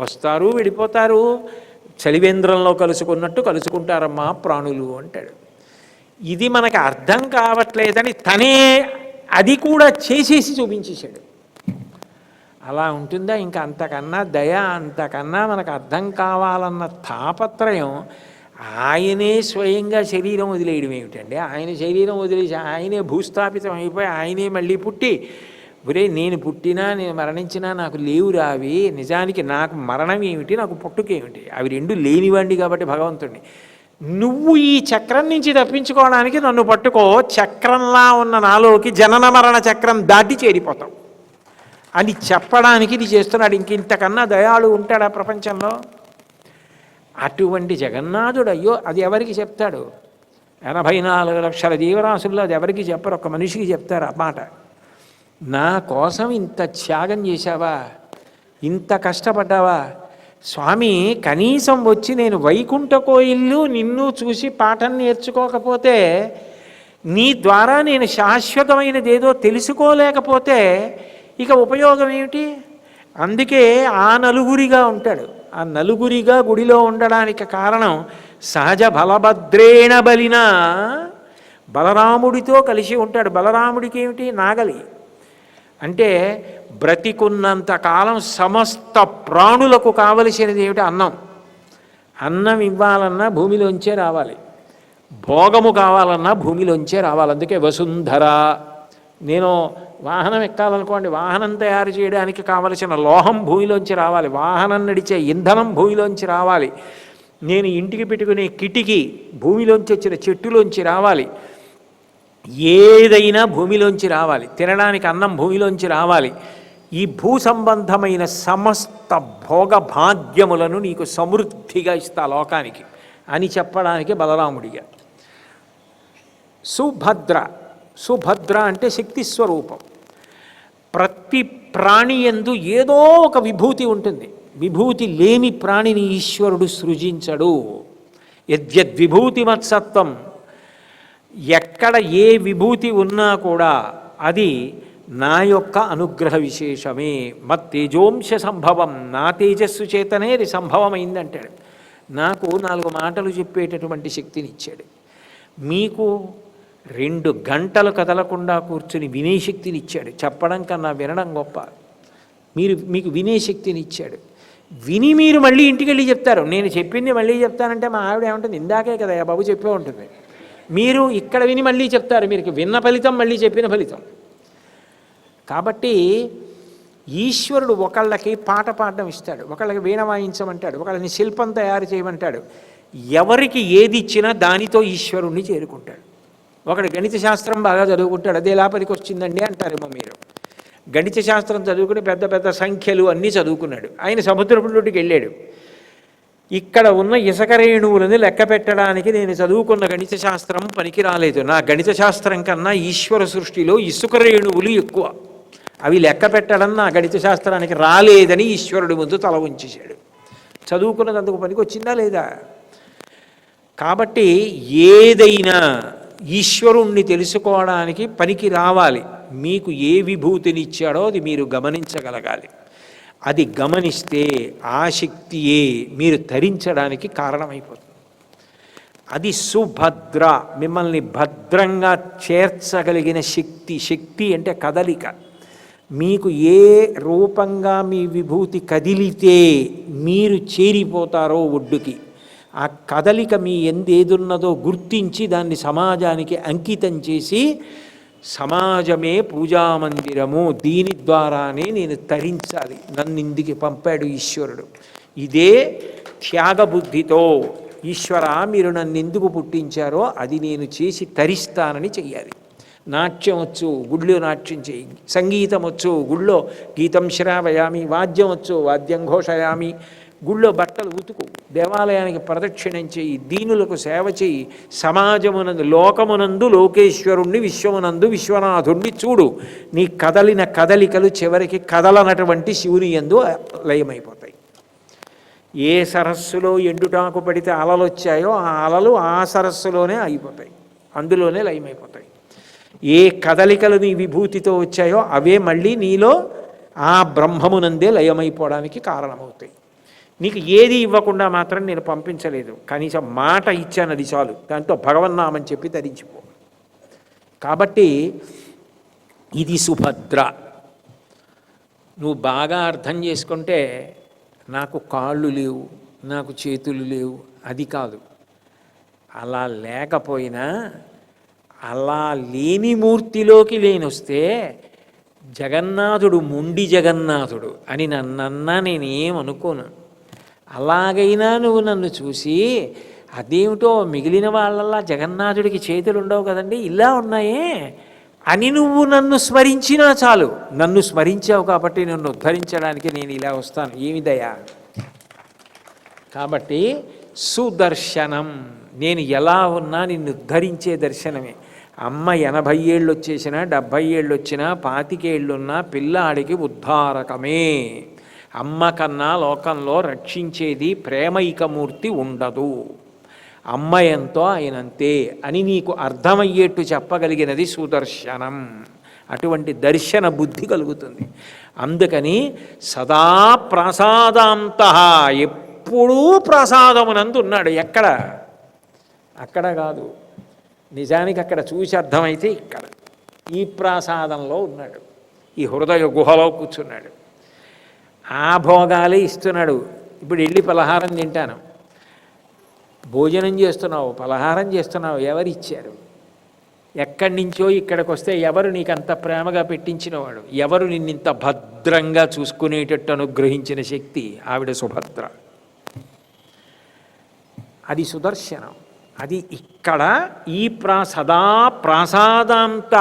వస్తారు వెళ్ళిపోతారు, చలివేంద్రంలో కలుసుకున్నట్టు కలుసుకుంటారమ్మా ప్రాణులు అంటాడు. ఇది మనకు అర్థం కావట్లేదని తనే అది కూడా చేసేసి చూపించేశాడు. అలా ఉంటుందా? ఇంకా అంతకన్నా దయ, అంతకన్నా మనకు అర్థం కావాలన్న తాపత్రయం. ఆయనే స్వయంగా శరీరం వదిలేయడం ఏమిటండి? ఆయన శరీరం వదిలేసి ఆయనే భూస్థాపితం అయిపోయి ఆయనే మళ్ళీ పుట్టి, ఒరే నేను పుట్టినా నేను మరణించినా నాకు లేవు రావి, నిజానికి నాకు మరణం ఏమిటి నాకు పుట్టుకేమిటి, అవి రెండు లేనివ్వండి కాబట్టి భగవంతుడిని నువ్వు ఈ చక్రం నుంచి తప్పించుకోవడానికి నన్ను పట్టుకో, చక్రంలా ఉన్న నాలోకి జనన మరణ చక్రం దాటి చేరిపోతావు అని చెప్పడానికి ఇది చేస్తున్నాడు. ఇంతకన్నా దయాళు ఉంటాడా ప్రపంచంలో? అటువంటి జగన్నాథుడు అయ్యో అది ఎవరికి చెప్తాడు? 84 లక్షల జీవరాశుల్లో అది ఎవరికి చెప్పరు, ఒక్క మనిషికి చెప్తారు ఆ మాట. నా కోసం ఇంత త్యాగం చేశావా, ఇంత కష్టపడ్డావా స్వామి, కనీసం వచ్చి నేను వైకుంఠ కోయిల్లు నిన్ను చూసి పాఠం నేర్చుకోకపోతే, నీ ద్వారా నేను శాశ్వతమైనదేదో తెలుసుకోలేకపోతే ఇక ఉపయోగం ఏమిటి? అందుకే ఆ నలుగురిగా ఉంటాడు. ఆ నలుగురిగా గుడిలో ఉండడానికి కారణం సహజ బలభద్రేణ బలిన బలరాముడితో కలిసి ఉంటాడు. బలరాముడికి ఏమిటి? నాగలి. అంటే బ్రతికున్నంత కాలం సమస్త ప్రాణులకు కావలసినది ఏమిటి? అన్నం. అన్నం ఇవ్వాలన్నా భూమిలోంచే రావాలి, భోగము కావాలన్నా భూమిలోంచే రావాలి. అందుకే వసుంధర. నేను వాహనం ఎక్కాలనుకోండి, వాహనం తయారు చేయడానికి కావలసిన లోహం భూమిలోంచి రావాలి, వాహనం నడిచే ఇంధనం భూమిలోంచి రావాలి, నేను ఇంటికి పెట్టుకునే కిటికీ భూమిలోంచి వచ్చిన చెట్టులోంచి రావాలి, ఏదైనా భూమిలోంచి రావాలి, తినడానికి అన్నం భూమిలోంచి రావాలి. ఈ భూ సంబంధమైన సమస్త భోగభాగ్యములను నీకు సమృద్ధిగా ఇస్తా లోకానికి అని చెప్పడానికి బలరాముడిగా. సుభద్ర, సుభద్ర అంటే శక్తి స్వరూపం. ప్రతి ప్రాణి యందు ఏదో ఒక విభూతి ఉంటుంది. విభూతి లేని ప్రాణిని ఈశ్వరుడు సృజించడు. యద్యద్విభూతిమత్సత్వం, ఎక్కడ ఏ విభూతి ఉన్నా కూడా అది నా యొక్క అనుగ్రహ విశేషమే. మత్తేజోంశ సంభవం, నా తేజస్సు చేతనే అది సంభవమైందంటాడు. నాకు 4 మాటలు చెప్పేటటువంటి శక్తిని ఇచ్చాడు. మీకు 2 గంటలు కదలకుండా కూర్చుని వినే శక్తిని ఇచ్చాడు. చెప్పడం కన్నా వినడం గొప్ప. మీకు వినే శక్తిని ఇచ్చాడు. విని మీరు మళ్ళీ ఇంటికి వెళ్ళి చెప్తారు. నేను చెప్పింది మళ్ళీ చెప్తానంటే మా ఆవిడ ఏమంటుంది, ఇందాకే కదా బాబు చెప్పే ఉంటుంది. మీరు ఇక్కడ విని మళ్ళీ చెప్తారు. మీరు విన్న ఫలితం మళ్ళీ చెప్పిన ఫలితం. కాబట్టి ఈశ్వరుడు ఒకళ్ళకి పాట పాడడం ఇస్తాడు, ఒకళ్ళకి వీణ వాయించమంటాడు, ఒకళ్ళని శిల్పం తయారు చేయమంటాడు. ఎవరికి ఏది ఇచ్చినా దానితో ఈశ్వరుణ్ణి చేరుకుంటాడు. ఒకడు గణిత శాస్త్రం బాగా చదువుకుంటాడు, అది ఎలా పనికి వచ్చిందండి అంటారేమో మీరు. గణిత శాస్త్రం చదువుకుని పెద్ద పెద్ద సంఖ్యలు అన్నీ చదువుకున్నాడు. ఆయన సముద్రపులోకి వెళ్ళాడు. ఇక్కడ ఉన్న ఇసుక రేణువులని లెక్క పెట్టడానికి నేను చదువుకున్న గణిత శాస్త్రం పనికి రాలేదు. నా గణిత శాస్త్రం కన్నా ఈశ్వర సృష్టిలో ఇసుక రేణువులు ఎక్కువ. అవి లెక్క పెట్టడం నా గణిత శాస్త్రానికి రాలేదని ఈశ్వరుడి ముందు తల ఉంచేశాడు. చదువుకున్నది అందుకు పనికి వచ్చిందా లేదా? కాబట్టి ఏదైనా ఈశ్వరుణ్ణి తెలుసుకోవడానికి పనికి రావాలి. మీకు ఏ విభూతినిచ్చాడో అది మీరు గమనించగలగాలి. అది గమనిస్తే ఆ శక్తియే మీరు తరించడానికి కారణమైపోతుంది. అది సుభద్ర, మిమ్మల్ని భద్రంగా చేర్చగలిగిన శక్తి. శక్తి అంటే కదలిక. మీకు ఏ రూపంగా మీ విభూతి కదిలితే మీరు చేరిపోతారో ఒడ్డుకి, ఆ కదలిక మీ ఎందేదున్నదో గుర్తించి దాన్ని సమాజానికి అంకితం చేసి, సమాజమే పూజామందిరము, దీని ద్వారానే నేను తరించాలి, నన్ను ఇందుకు పంపాడు ఈశ్వరుడు. ఇదే త్యాగబుద్ధితో ఈశ్వర మీరు నన్ను ఎందుకు పుట్టించారో అది నేను చేసి తరిస్తానని చెయ్యాలి. నాట్యం వచ్చు, గుళ్ళో నాట్యం చేయి. సంగీతం వచ్చు, గుళ్ళో గీతం శ్రావయామి. వాద్యం వచ్చు, వాద్యం ఘోషయామి. గుళ్ళో బట్టలు ఉతుకు, దేవాలయానికి ప్రదక్షిణం చేయి, దీనులకు సేవ చేయి. సమాజమునందు లోకమునందు లోకేశ్వరుణ్ణి, విశ్వమునందు విశ్వనాథుణ్ణి చూడు. నీ కదలిన కదలికలు చివరికి కదలనటువంటి శివుని యందు లయమైపోతాయి. ఏ సరస్సులో ఎండుటాకు పడితే అలలు వచ్చాయో ఆ అలలు ఆ సరస్సులోనే అయిపోతాయి, అందులోనే లయమైపోతాయి. ఏ కదలికలు నీ విభూతితో వచ్చాయో అవే మళ్ళీ నీలో ఆ బ్రహ్మమునందే లయమైపోవడానికి కారణమవుతాయి. నీకు ఏది ఇవ్వకుండా మాత్రం నేను పంపించలేదు, కనీసం మాట ఇచ్చానది చాలు, దాంతో భగవన్నామని చెప్పి ధరించిపో. కాబట్టి ఇది సుభద్ర. నువ్వు బాగా అర్థం చేసుకుంటే నాకు కాళ్ళు లేవు, నాకు చేతులు లేవు, అది కాదు. అలా లేకపోయినా అలా లేని మూర్తిలోకి లేనొస్తే జగన్నాథుడు మొండి జగన్నాథుడు అని నన్నన్నా నేనేమనుకోను. అలాగైనా నువ్వు నన్ను చూసి అదేమిటో మిగిలిన వాళ్ళల్లా జగన్నాథుడికి చేతులు ఉండవు కదండి, ఇలా ఉన్నాయే అని నువ్వు నన్ను స్మరించినా చాలు. నన్ను స్మరించావు కాబట్టి నన్ను ఉద్ధరించడానికి నేను ఇలా వస్తాను. ఏమి దయా! కాబట్టి సుదర్శనం, నేను ఎలా ఉన్నా నిన్ను ఉద్ధరించే దర్శనమే. అమ్మ 80 ఏళ్ళు వచ్చేసినా 70 ఏళ్ళు వచ్చినా 25 ఏళ్ళున్నా పిల్లాడికి ఉద్ధారకమే. అమ్మ కన్నా లోకంలో రక్షించేది ప్రేమైకమూర్తి ఉండదు. అమ్మ ఎంతో ఆయనంతే అని నీకు అర్థమయ్యేట్టు చెప్పగలిగినది సుదర్శనం. అటువంటి దర్శన బుద్ధి కలుగుతుంది. అందుకని సదా ప్రసాదాంత, ఎప్పుడూ ప్రసాదమునందు ఉన్నాడు. ఎక్కడ? అక్కడ కాదు, నిజానికి అక్కడ చూసి అర్థమైతే ఇక్కడ ఈ ప్రసాదంలో ఉన్నాడు, ఈ హృదయ గుహలో కూర్చున్నాడు. ఆ భోగాలే ఇస్తున్నాడు. ఇప్పుడు వెళ్ళి పలహారం తింటాను, భోజనం చేస్తున్నావు, పలహారం చేస్తున్నావు, ఎవరిచ్చారు? ఎక్కడి నుంచో ఇక్కడికి వస్తే ఎవరు నీకు అంత ప్రేమగా పెట్టించినవాడు? ఎవరు నిన్నింత భద్రంగా చూసుకునేటట్టు అనుగ్రహించిన శక్తి? ఆవిడ సుభద్ర. అది సుదర్శనం. అది ఇక్కడ ఈ సదా ప్రసాదాంత,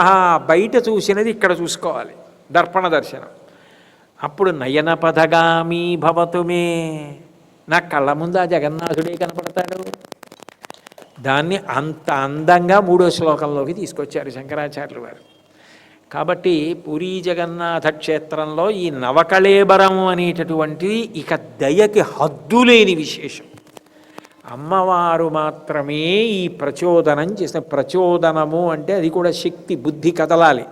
బయట చూసినది ఇక్కడ చూసుకోవాలి. దర్పణ దర్శనం. అప్పుడు నయనపథగామి భవతుమే, నా కళ్ళ ముందు ఆ జగన్నాథుడే కనపడతాడు. దాన్ని అంత అందంగా 3వ శ్లోకంలోకి తీసుకొచ్చారు శంకరాచార్యులు వారు. కాబట్టి పూరీ జగన్నాథ క్షేత్రంలో ఈ నవకళేబరం అనేటటువంటిది ఇక దయకి హద్దులేని విశేషం. అమ్మవారు మాత్రమే ఈ ప్రచోదనం చేసిన. ప్రచోదనము అంటే అది కూడా శక్తి, బుద్ధి కదలాలి.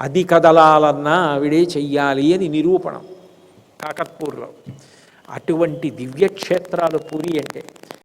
అది కదలాలన్నా ఆవిడే చెయ్యాలి అని నిరూపణం కాకత్పూర్లో. అటువంటి దివ్యక్షేత్రాలు పూరి అంటే